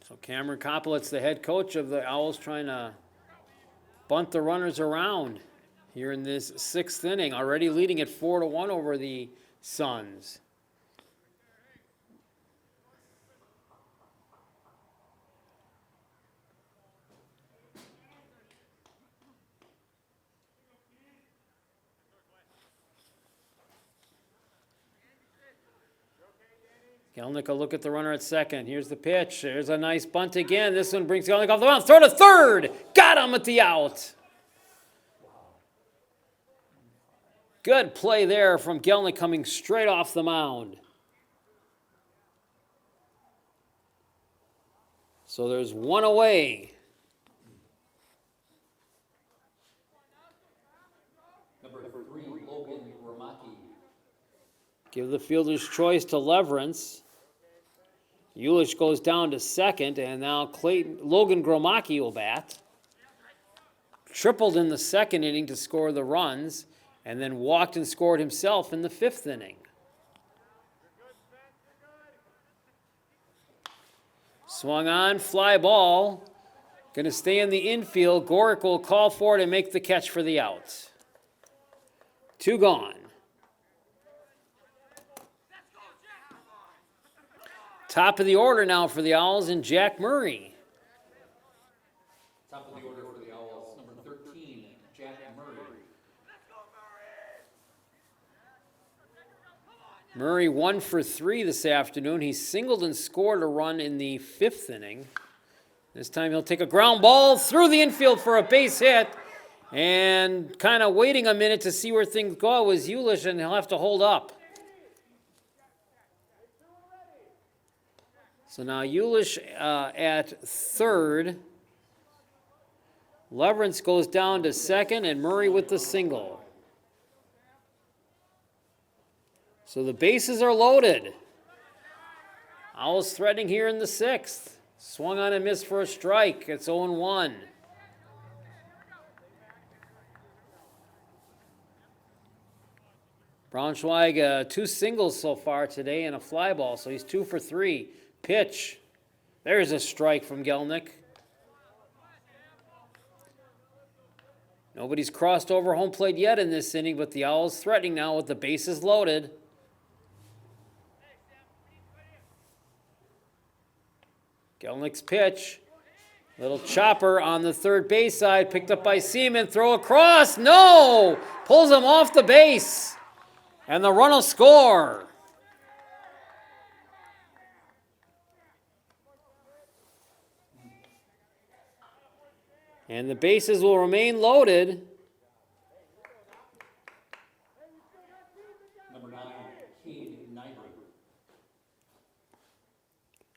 So Cameron Koppelet's the head coach of the Owls, trying to bunt the runners around here in this 6th inning. Already leading at 4-1 over the Suns. Gelnick will look at the runner at second. Here's the pitch. There's a nice bunt again. This one brings Gelnick off the mound. Throw to third. Got him at the out. Good play there from Gelnick coming straight off the mound. So there's 1 away. Number 3, Logan Ramaki. Give the fielder's choice to Leverance. Eulich goes down to second, and now Logan Gromacki will bat. Tripled in the 2nd inning to score the runs, and then walked and scored himself in the 5th inning. Swung on, fly ball. Going to stay in the infield. Gorick will call for it and make the catch for the out. 2 gone. Top of the order now for the Owls and Jack Murray. Top of the order for the Owls, number 13, Jack Murray. Murray 1 for 3 this afternoon. He singled and scored a run in the 5th inning. This time he'll take a ground ball through the infield for a base hit. And kind of waiting a minute to see where things go was Eulish, and he'll have to hold up. So now Eulish at third. Leverance goes down to second, and Murray with the single. So the bases are loaded. Owls threatening here in the 6th. Swung on and missed for a strike. It's 0-1. Braunschweig, 2 singles so far today and a fly ball, so he's 2 for 3. Pitch. There's a strike from Gelnick. Nobody's crossed over home plate yet in this inning, but the Owls threatening now with the bases loaded. Gelnick's pitch. Little chopper on the third base side, picked up by Seaman. Throw across. No! Pulls him off the base. And the run will score. And the bases will remain loaded. Number 9, Cade Nyberg.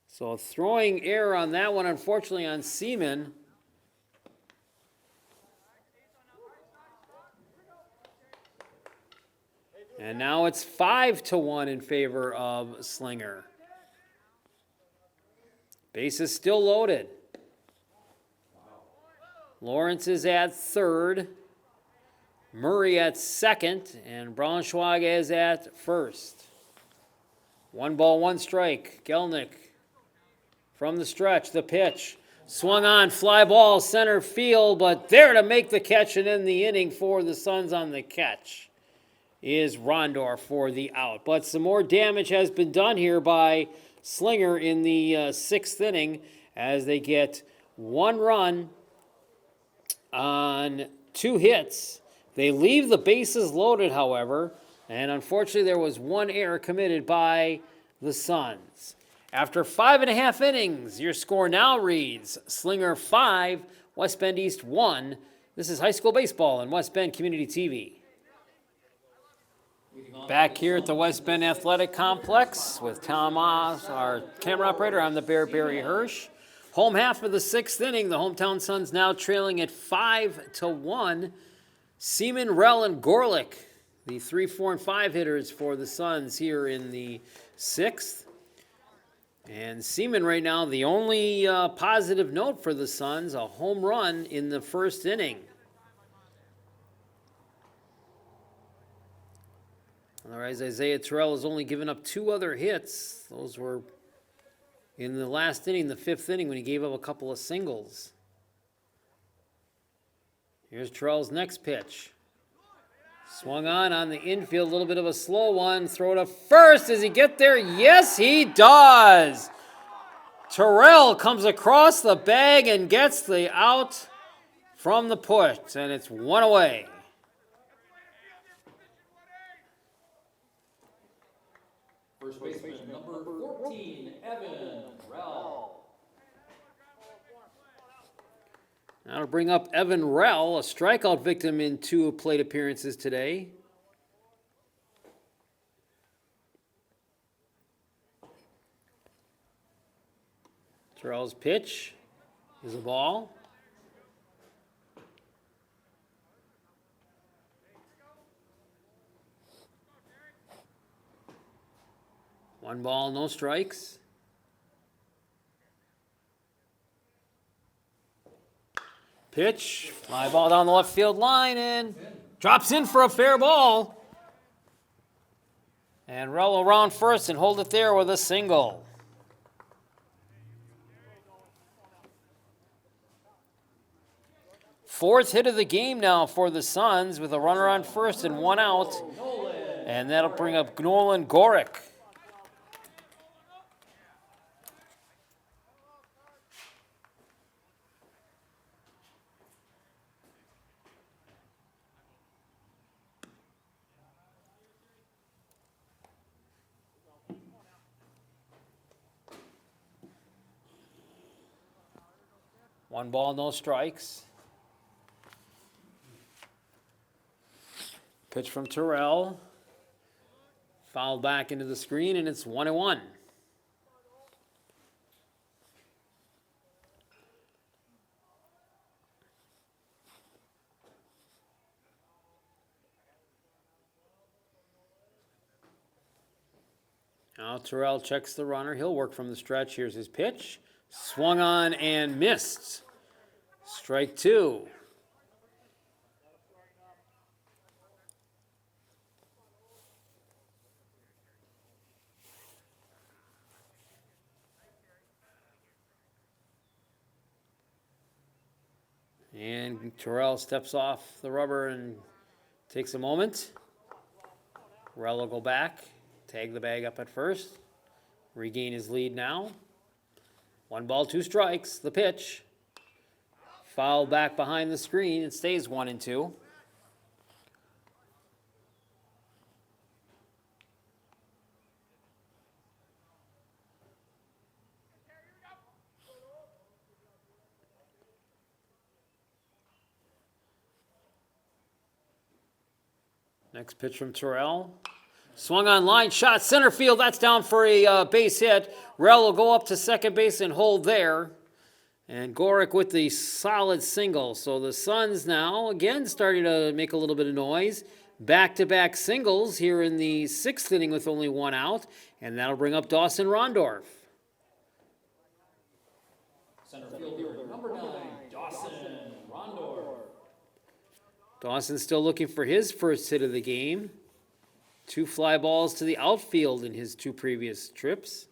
So a throwing error on that one, unfortunately, on Seaman. And now it's 5-1 in favor of Slinger. Base is still loaded. Lawrence is at third. Murray at second. And Braunschweig is at first. 1 ball, 1 strike. Gelnick from the stretch, the pitch. Swung on, fly ball, center field, but there to make the catch and end the inning for the Suns on the catch is Rondor for the out. But some more damage has been done here by Slinger in the 6th inning as they get 1 run on 2 hits. They leave the bases loaded, however, and unfortunately there was 1 error committed by the Suns. After 5.5 innings, your score now reads Slinger 5, West Bend East 1. This is high school baseball on West Bend Community TV. Back here at the West Bend Athletic Complex with Tom Oz, our camera operator. I'm the Bear, Barry Hirsch. Home half of the 6th inning. The hometown Suns now trailing at 5-1. Seaman, Rell, and Gorlick, the 3, 4, and 5 hitters for the Suns here in the 6th. And Seaman right now, the only positive note for the Suns, a home run in the 1st inning. Otherwise, Isaiah Terrell has only given up 2 other hits. Those were in the last inning, the 5th inning, when he gave up a couple of singles. Here's Terrell's next pitch. Swung on the infield, a little bit of a slow one. Throw to first. Does he get there? Yes, he does. Terrell comes across the bag and gets the out from the push, and it's 1 away. First baseman, number 14, Evan Rell. Now to bring up Evan Rell, a strikeout victim in 2 plate appearances today. Terrell's pitch is a ball. One ball, no strikes. Pitch, fly ball down the left field line and drops in for a fair ball. And Rell around first and hold it there with a single. fourth hit of the game now for the Suns with a runner on first and one out. And that'll bring up Nolan Gorick. One ball, no strikes. Pitch from Terrell. Fouled back into the screen, and it's 1-1. Now Terrell checks the runner. He'll work from the stretch. Here's his pitch. Swung on and missed. Strike two. And Terrell steps off the rubber and takes a moment. Terrell will go back, tag the bag up at first, regain his lead now. 1 ball, 2 strikes, the pitch. Foul back behind the screen. It stays 1-2. Next pitch from Terrell. Swung on line, shot center field. That's down for a base hit. Rell will go up to second base and hold there. And Gorick with the solid single. So the Suns now, again, starting to make a little bit of noise. Back-to-back singles here in the 6th inning with only 1 out. And that'll bring up Dawson Rondorf. Center fielder, number 9, Dawson Rondor. Dawson still looking for his first hit of the game. 2 fly balls to the outfield in his 2 previous trips.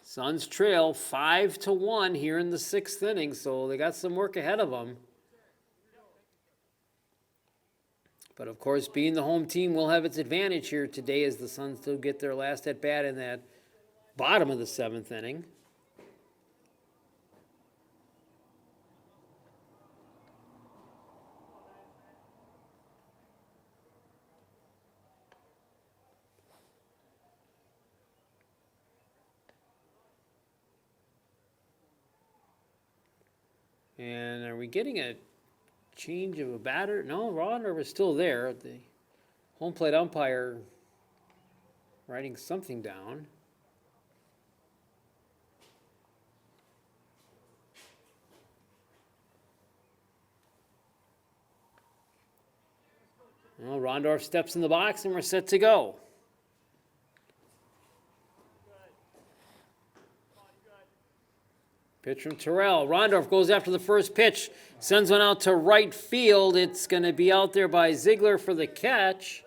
Suns trail 5-1 here in the 6th inning, so they got some work ahead of them. But of course, being the home team will have its advantage here today as the Suns still get their last at bat in that bottom of the 7th inning. And are we getting a change of a batter? No, Rondorf is still there. The home plate umpire writing something down. Well, Rondorf steps in the box and we're set to go. Pitch from Terrell. Rondorf goes after the first pitch. Sends one out to right field. It's going to be out there by Ziegler for the catch.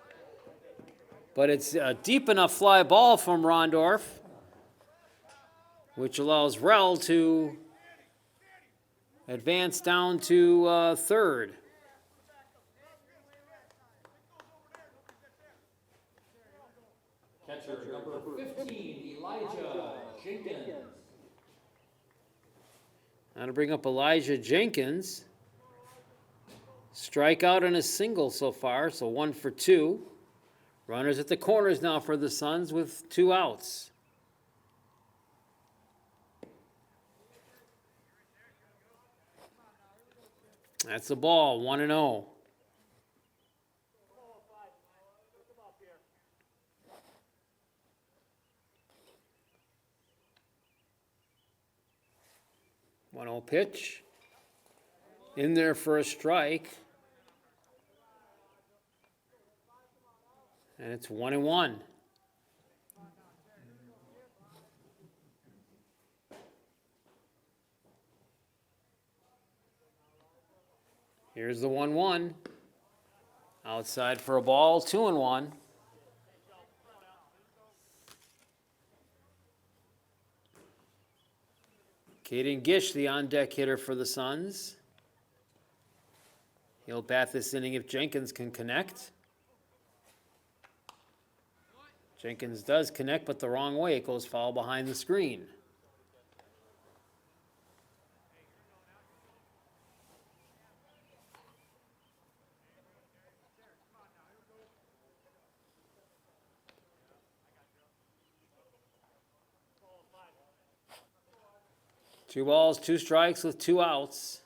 But it's a deep enough fly ball from Rondorf, which allows Rell to advance down to third. Catcher number 15, Elijah Jenkins. Now to bring up Elijah Jenkins. Strikeout and a single so far, so 1 for 2. Runners at the corners now for the Suns with 2 outs. That's the ball, 1-0. Pitch in there for a strike, and it's 1-1. Here's the 1-1. Outside for a ball, 2-1. Caden Gish, the on-deck hitter for the Suns. He'll bat this inning if Jenkins can connect. Jenkins does connect, but the wrong way. It goes foul behind the screen. Two balls, two strikes with two outs.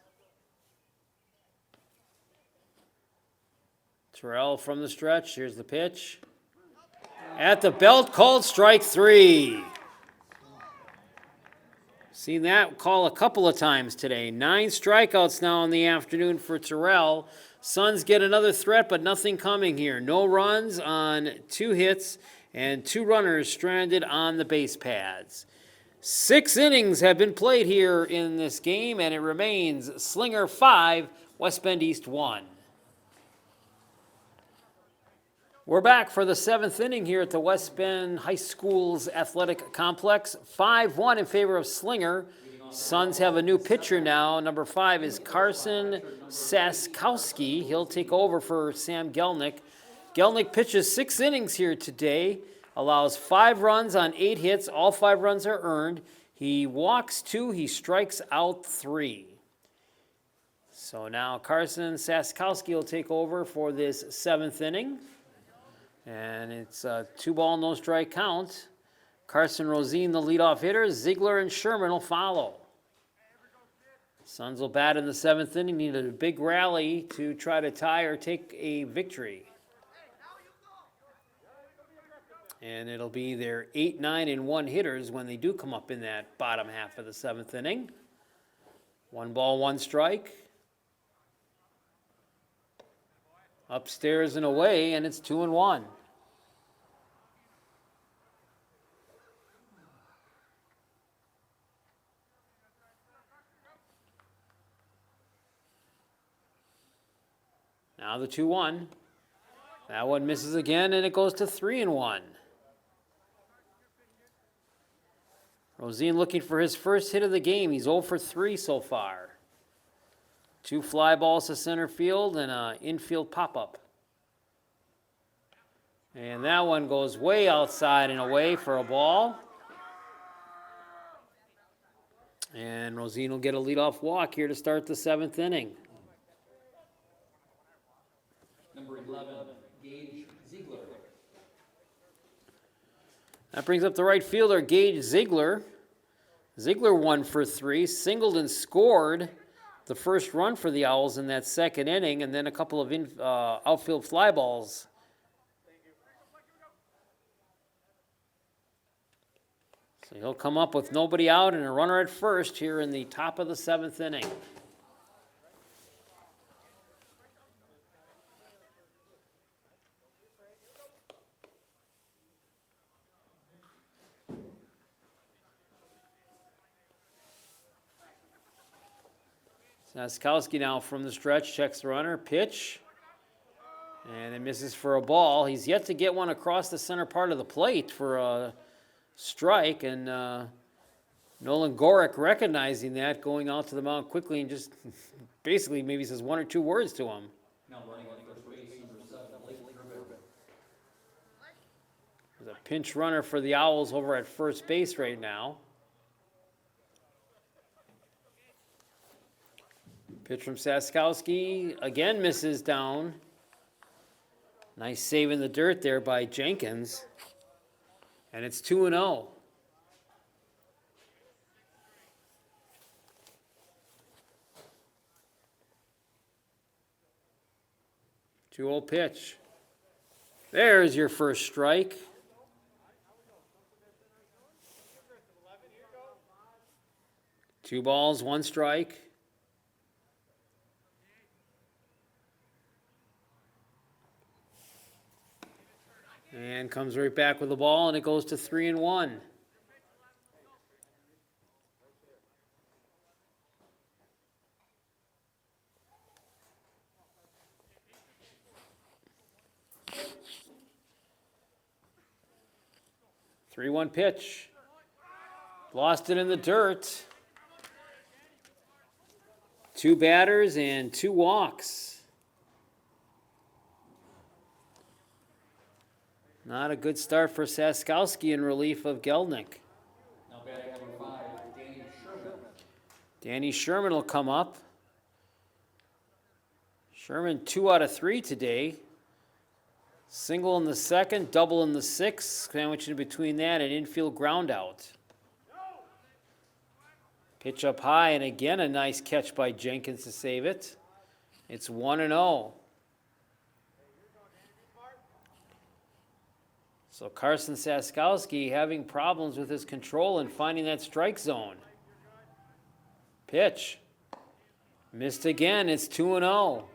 Terrell from the stretch. Here's the pitch. At the belt, called strike three. Seen that call a couple of times today. 9 strikeouts now in the afternoon for Terrell. Suns get another threat, but nothing coming here. No runs on 2 hits and 2 runners stranded on the base pads. 6 innings have been played here in this game, and it remains Slinger 5, West Bend East 1. We're back for the 7th inning here at the West Bend High School's athletic complex. 5-1 in favor of Slinger. Suns have a new pitcher now. Number 5 is Carson Saskowski. He'll take over for Sam Gelnick. Gelnick pitches 6 innings here today. Allows 5 runs on 8 hits. All 5 runs are earned. He walks 2. He strikes out 3. So now Carson Saskowski will take over for this 7th inning. And it's a 2-ball, no strike count. Carson Rosine, the leadoff hitter. Ziegler and Sherman will follow. Suns will bat in the 7th inning. Needed a big rally to try to tie or take a victory. And it'll be their 8, 9, and 1 hitters when they do come up in that bottom half of the 7th inning. 1 ball, 1 strike. Upstairs and away, and it's 2-1. Now the 2-1. That one misses again, and it goes to 3-1. Rosine looking for his first hit of the game. He's 0 for 3 so far. 2 fly balls to center field and an infield pop-up. And that one goes way outside and away for a ball. And Rosine will get a leadoff walk here to start the 7th inning. Number 11, Gage Ziegler. That brings up the right fielder, Gage Ziegler. Ziegler 1 for 3, singled and scored the first run for the Owls in that 2nd inning, and then a couple of outfield fly balls. So he'll come up with nobody out and a runner at first here in the top of the 7th inning. Saskowski now from the stretch, checks the runner, pitch, and it misses for a ball. He's yet to get one across the center part of the plate for a strike, and Nolan Gorick recognizing that, going out to the mound quickly and just basically maybe says 1 or 2 words to him. Now running on first base, number 7, Blake River. There's a pinch runner for the Owls over at first base right now. Pitch from Saskowski, again misses down. Nice save in the dirt there by Jenkins. And it's 2-0. Two-0 pitch. There's your first strike. Two balls, 1 strike. And comes right back with the ball, and it goes to 3-1. Three-one pitch. Lost it in the dirt. 2 batters and 2 walks. Not a good start for Saskowski in relief of Gelnick. Now batting number 5, Danny Sherman. Danny Sherman will come up. Sherman 2 out of 3 today. Single in the second, double in the sixth, sandwiched in between that, an infield ground out. Pitch up high, and again a nice catch by Jenkins to save it. It's 1-0. So Carson Saskowski having problems with his control and finding that strike zone. Pitch. Missed again, it's 2-0.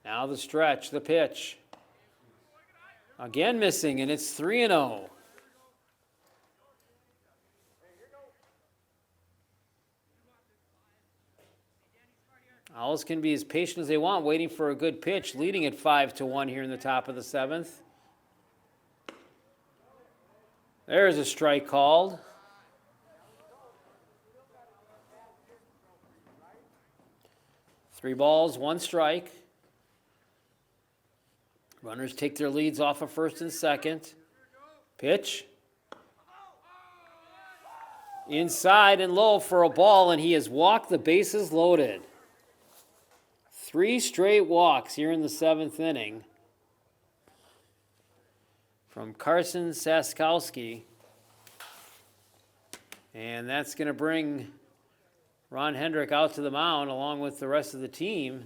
Now the stretch, the pitch. Again missing, and it's 3-0. Owls can be as patient as they want, waiting for a good pitch, leading at 5-1 here in the top of the 7th. There's a strike called. Three balls, 1 strike. Runners take their leads off of first and second. Pitch. Inside and low for a ball, and he has walked the bases loaded. 3 straight walks here in the 7th inning from Carson Saskowski. And that's going to bring Ron Hendrick out to the mound along with the rest of the team.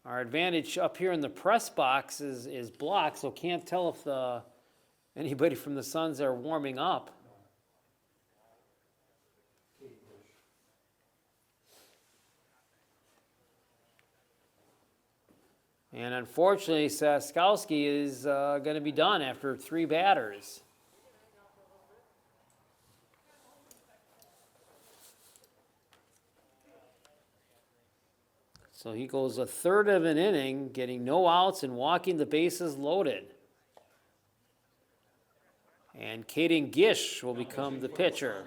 Our advantage up here in the press box is blocked, so can't tell if anybody from the Suns are warming up. And unfortunately, Saskowski is going to be done after 3 batters. So he goes a third of an inning, getting no outs and walking the bases loaded. And Caden Gish will become the pitcher.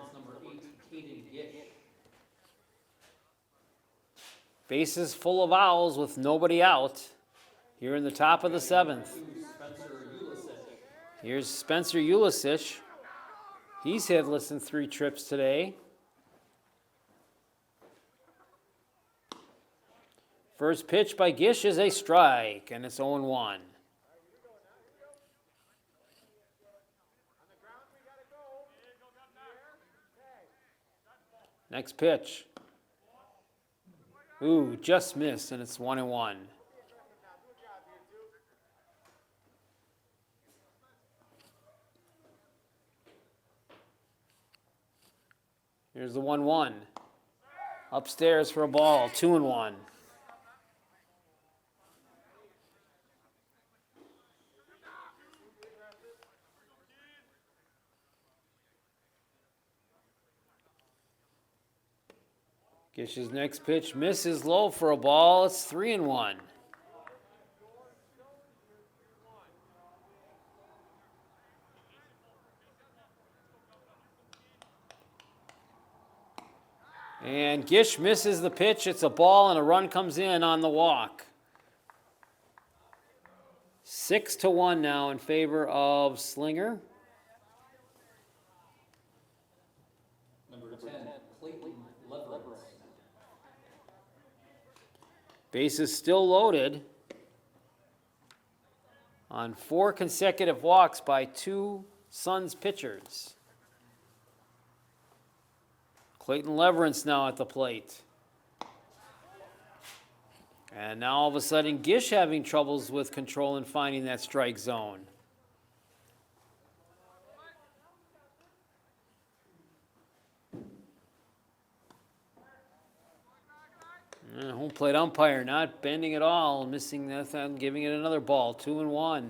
Bases full of Owls with nobody out here in the top of the 7th. Here's Spencer Ulisic. He's hitless in 3 trips today. First pitch by Gish is a strike, and it's 0-1. Next pitch. Ooh, just missed, and it's 1-1. Here's the 1-1. Upstairs for a ball, 2-1. Gish's next pitch misses low for a ball. It's 3-1. And Gish misses the pitch. It's a ball, and a run comes in on the walk. 6-1 now in favor of Slinger. Number 10, Clayton Leverett. Bases still loaded on 4 consecutive walks by 2 Suns pitchers. Clayton Leverance now at the plate. And now all of a sudden Gish having troubles with control and finding that strike zone. And home plate umpire not bending at all, missing that and giving it another ball, 2-1.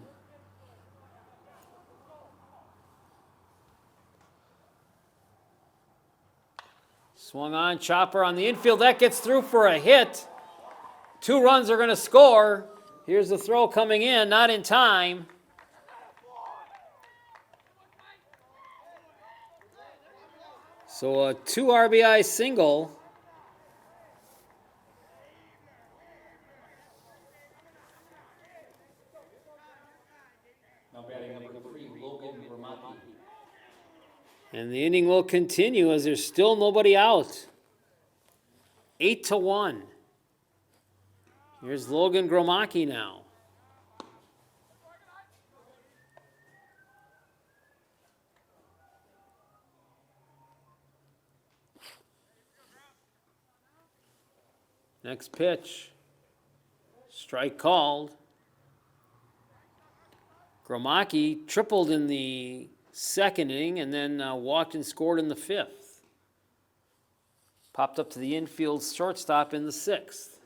Swung on, chopper on the infield. That gets through for a hit. 2 runs are going to score. Here's the throw coming in, not in time. So a 2 RBI single. Now batting number 3, Logan Vermati. And the inning will continue as there's still nobody out. 8-1. Here's Logan Gromacki now. Next pitch. Strike called. Gromacki tripled in the second inning and then walked and scored in the 5th. Popped up to the infield shortstop in the 6th.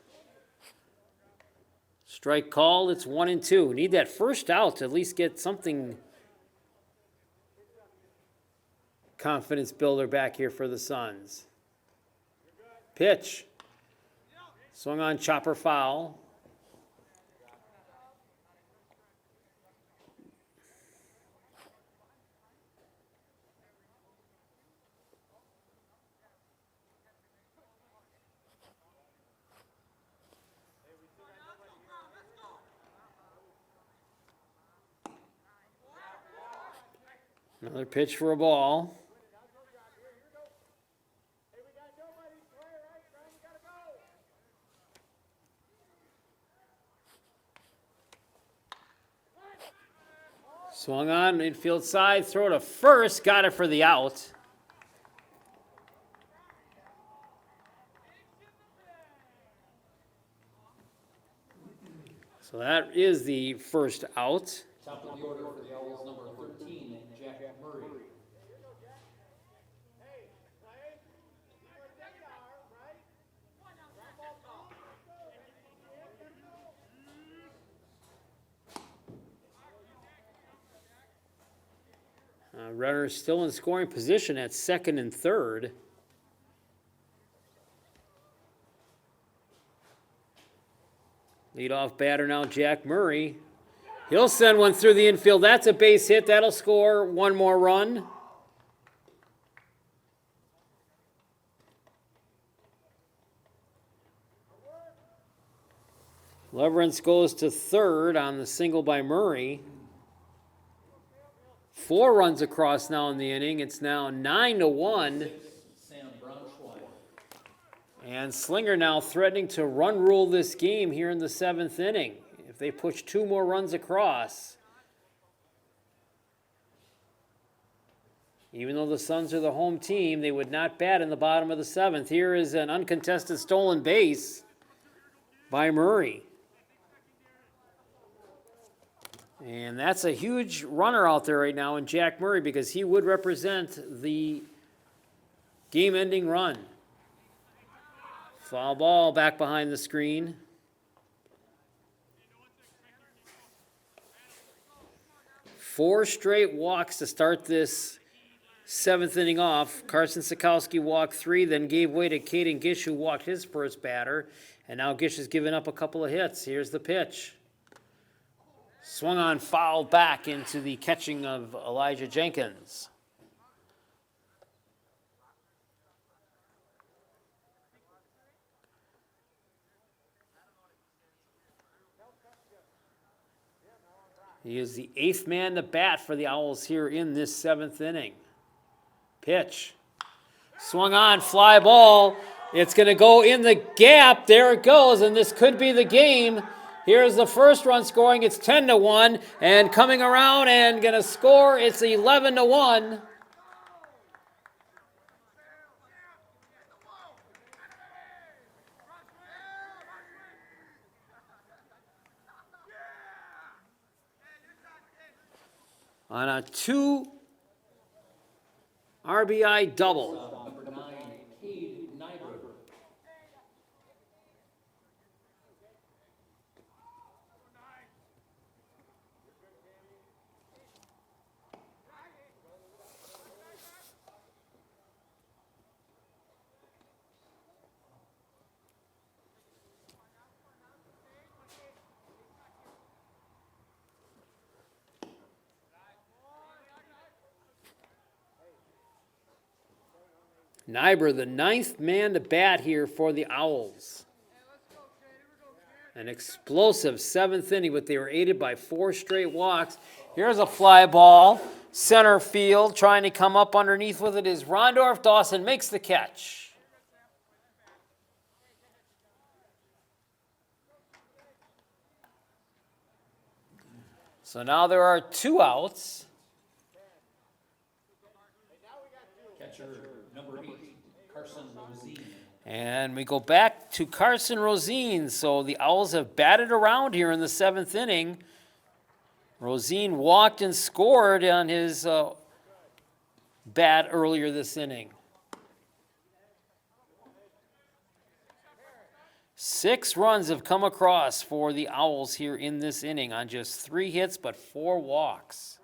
Strike called, it's 1-2. Need that first out to at least get something confidence builder back here for the Suns. Pitch. Swung on, chopper foul. Another pitch for a ball. Swung on, infield side, throw to first, got it for the out. So that is the first out. Top of the order for the Owls, number 13, Jack Murray. Runner still in scoring position at second and third. Leadoff batter now, Jack Murray. He'll send one through the infield. That's a base hit. That'll score one more run. Leverance goes to third on the single by Murray. 4 runs across now in the inning. It's now 9-1. Sam Braunschweig. And Slinger now threatening to run rule this game here in the 7th inning. If they push 2 more runs across. Even though the Suns are the home team, they would not bat in the bottom of the 7th. Here is an uncontested stolen base by Murray. And that's a huge runner out there right now in Jack Murray because he would represent the game-ending run. Foul ball back behind the screen. Four straight walks to start this 7th inning off. Carson Sikowski walked 3, then gave way to Caden Gish, who walked his first batter. And now Gish has given up a couple of hits. Here's the pitch. Swung on, fouled back into the catching of Elijah Jenkins. He is the 8th man to bat for the Owls here in this 7th inning. Pitch. Swung on, fly ball. It's going to go in the gap. There it goes, and this could be the game. Here's the first run scoring. It's 10-1, and coming around and going to score. It's 11-1. On a 2 RBI double. Number 9, Cade Nyberg. Nyber, the 9th man to bat here for the Owls. An explosive 7th inning, but they were aided by 4 straight walks. Here's a fly ball, center field, trying to come up underneath with it is Rondorf. Dawson makes the catch. So now there are 2 outs. Catcher number 8, Carson Rosine. And we go back to Carson Rosine. So the Owls have batted around here in the 7th inning. Rosine walked and scored on his bat earlier this inning. 6 runs have come across for the Owls here in this inning on just 3 hits but 4 walks.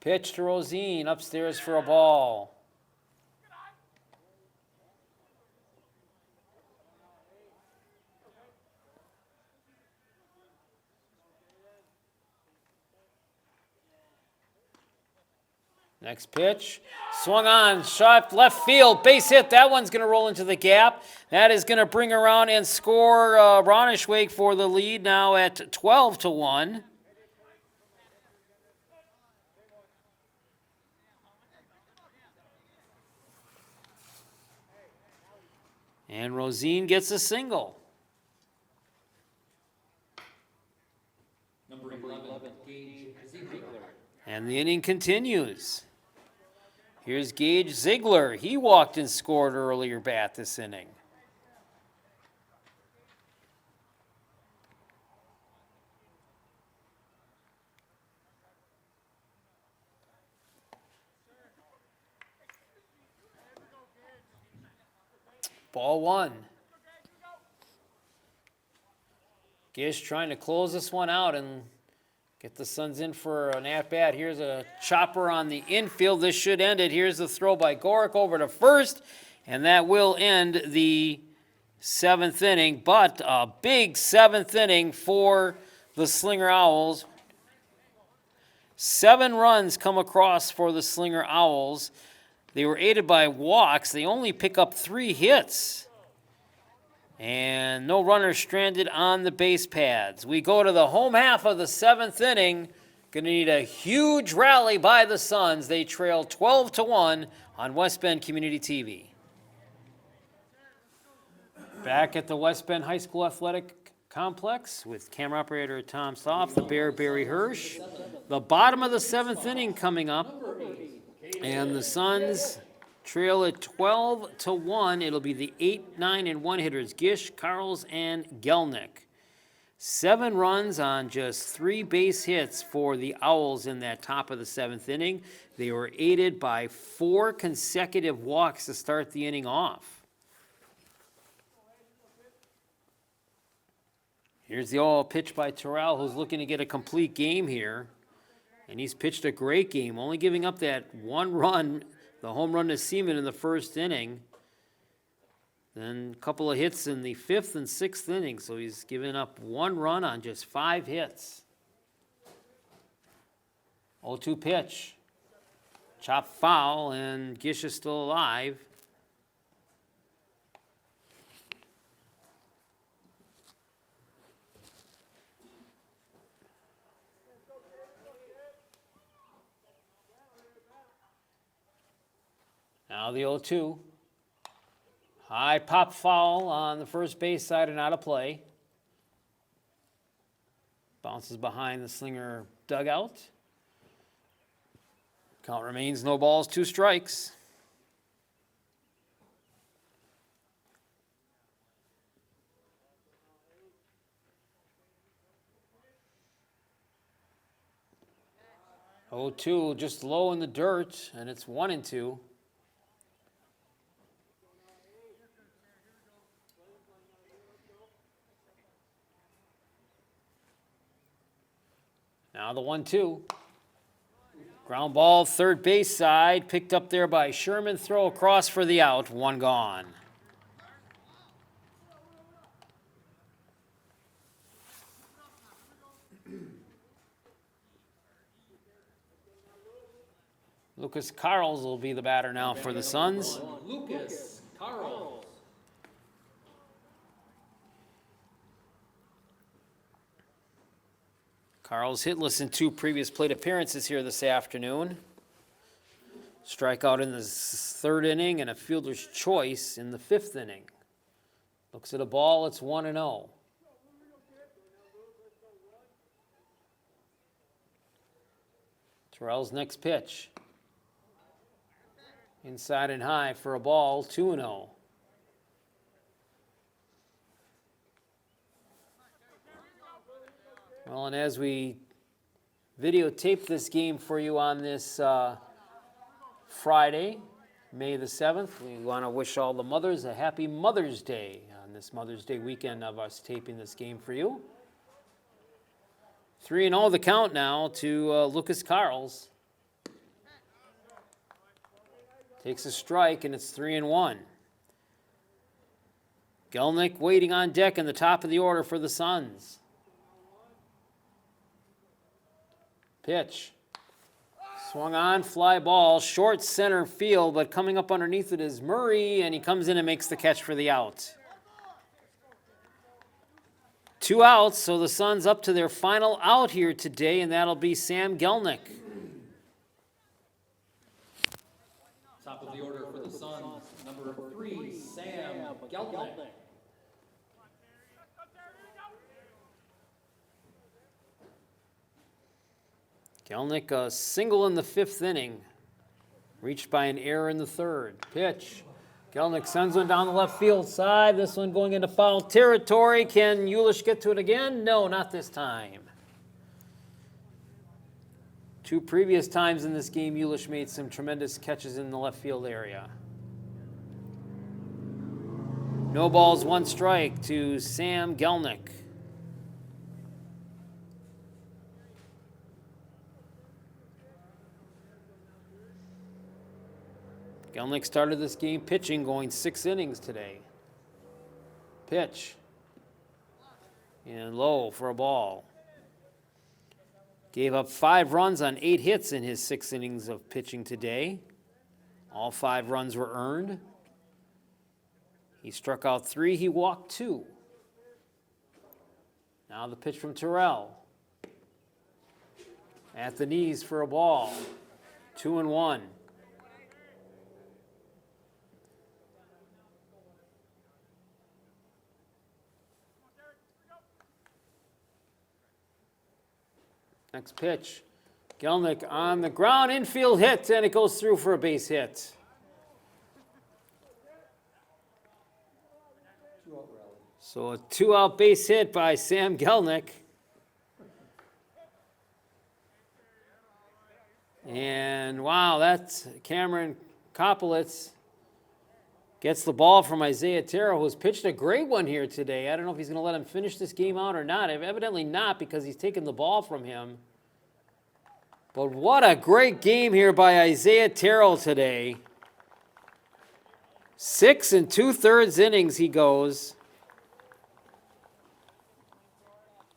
Pitch to Rosine, upstairs for a ball. Next pitch, swung on, shot left field, base hit. That one's going to roll into the gap. That is going to bring around and score Ronishwake for the lead now at 12-1. And Rosine gets a single. Number 11, Gage Ziegler. And the inning continues. Here's Gage Ziegler. He walked and scored earlier bat this inning. Ball 1. Gish trying to close this one out and get the Suns in for an at-bat. Here's a chopper on the infield. This should end it. Here's the throw by Gorick over to first, and that will end the 7th inning. But a big 7th inning for the Slinger Owls. 7 runs come across for the Slinger Owls. They were aided by walks. They only pick up 3 hits. And no runners stranded on the base pads. We go to the home half of the 7th inning. Going to need a huge rally by the Suns. They trail 12-1 on West Bend Community TV. Back at the West Bend High School Athletic Complex with camera operator Tom Soft, the Bear Barry Hirsch. The bottom of the 7th inning coming up. And the Suns trail at 12-1. It'll be the 8, 9, and 1 hitters, Gish, Carls, and Gelnick. 7 runs on just 3 base hits for the Owls in that top of the 7th inning. They were aided by 4 consecutive walks to start the inning off. Here's the all pitch by Terrell, who's looking to get a complete game here. And he's pitched a great game, only giving up that 1 run, the home run to Seaman in the 1st inning. Then a couple of hits in the 5th and 6th inning, so he's given up 1 run on just 5 hits. 0-2 pitch. Chop foul, and Gish is still alive. Now the 0-2. High pop foul on the first base side and out of play. Bounces behind the Slinger dugout. Count remains no balls, 2 strikes. Oh, 2 just low in the dirt, and it's 1-2. Now the 1-2. Ground ball, third base side, picked up there by Sherman. Throw across for the out, 1 gone. Lucas Carls will be the batter now for the Suns. Lucas Carls. Carls hitless in 2 previous plate appearances here this afternoon. Strikeout in the 3rd inning and a fielder's choice in the 5th inning. Looks at a ball, it's 1-0. Terrell's next pitch. Inside and high for a ball, 2-0. Well, and as we videotape this game for you on this Friday, May the 7th, we want to wish all the mothers a happy Mother's Day on this Mother's Day weekend of us taping this game for you. 3-0 the count now to Lucas Carls. Takes a strike, and it's 3-1. Gelnick waiting on deck in the top of the order for the Suns. Pitch. Swung on, fly ball, short center field, but coming up underneath it is Murray, and he comes in and makes the catch for the out. 2 outs, so the Suns up to their final out here today, and that'll be Sam Gelnick. Top of the order for the Suns, number 3, Sam Gelnick. Gelnick a single in the 5th inning, reached by an error in the 3rd. Pitch. Gelnick sends one down the left field side. This one going into foul territory. Can Ulish get to it again? No, not this time. 2 previous times in this game, Ulish made some tremendous catches in the left field area. No balls, 1 strike to Sam Gelnick. Gelnick started this game pitching, going 6 innings today. Pitch. And low for a ball. Gave up 5 runs on 8 hits in his 6 innings of pitching today. All 5 runs were earned. He struck out 3, he walked 2. Now the pitch from Terrell. At the knees for a ball. 2-1. Next pitch. Gelnick on the ground, infield hit, and it goes through for a base hit. So a 2-out base hit by Sam Gelnick. And wow, that's Cameron Kopolitz gets the ball from Isaiah Terrell, who's pitched a great one here today. I don't know if he's going to let him finish this game out or not. Evidently not, because he's taken the ball from him. But what a great game here by Isaiah Terrell today. 6 2/3 innings he goes.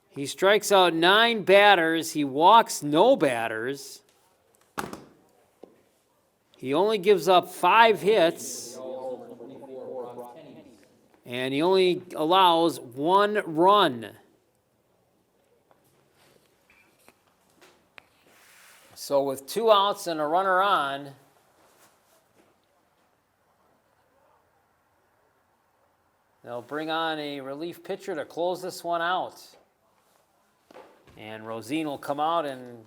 He strikes out 9 batters. He walks no batters. He only gives up 5 hits. And he only allows 1 run. So with 2 outs and a runner on, they'll bring on a relief pitcher to close this one out. And Rosine will come out and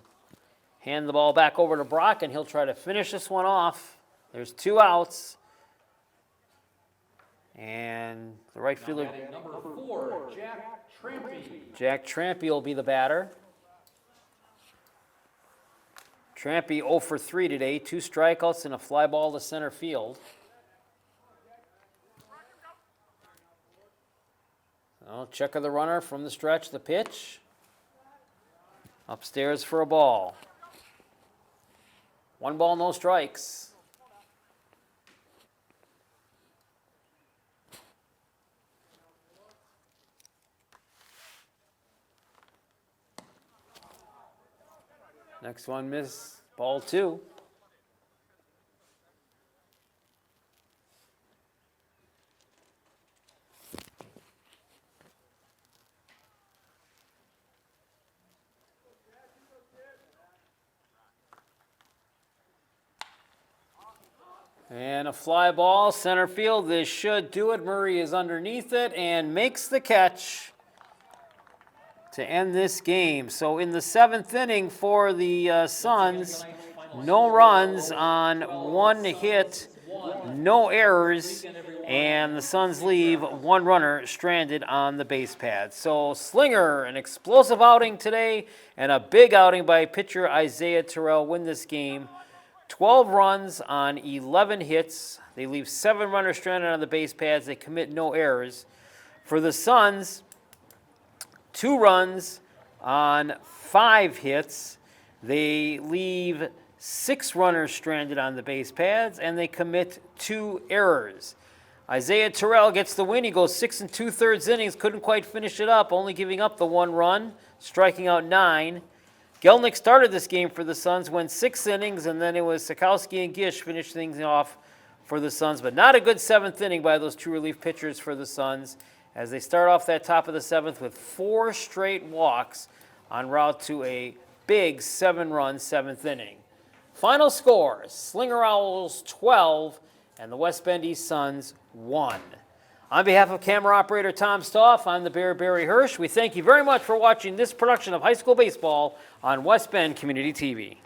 hand the ball back over to Brock, and he'll try to finish this one off. There's 2 outs. And the right fielder, Number 4, Jack Trampy. Jack Trampy will be the batter. Trampy 0 for 3 today, 2 strikeouts and a fly ball to center field. Well, check of the runner from the stretch, the pitch. Upstairs for a ball. 1 ball, no strikes. Next one, miss, ball 2. And a fly ball, center field. This should do it. Murray is underneath it and makes the catch to end this game. So in the 7th inning for the Suns, no runs on 1 hit, no errors, and the Suns leave 1 runner stranded on the base pad. So Slinger, an explosive outing today and a big outing by pitcher Isaiah Terrell, win this game. 12 runs on 11 hits. They leave 7 runners stranded on the base pads. They commit no errors. For the Suns, 2 runs on 5 hits. They leave 6 runners stranded on the base pads, and they commit 2 errors. Isaiah Terrell gets the win. He goes 6 2/3 innings, couldn't quite finish it up, only giving up the 1 run, striking out 9. Gelnick started this game for the Suns, went 6 innings, and then it was Sikowski and Gish finished things off for the Suns. But not a good 7th inning by those 2 relief pitchers for the Suns, as they start off that top of the 7th with 4 straight walks en route to a big 7-run 7th inning. Final score, Slinger Owls 12 and the West Bend East Suns 1. On behalf of camera operator Tom Stoff, I'm the Bear Barry Hirsch. We thank you very much for watching this production of high school baseball on West Bend Community TV.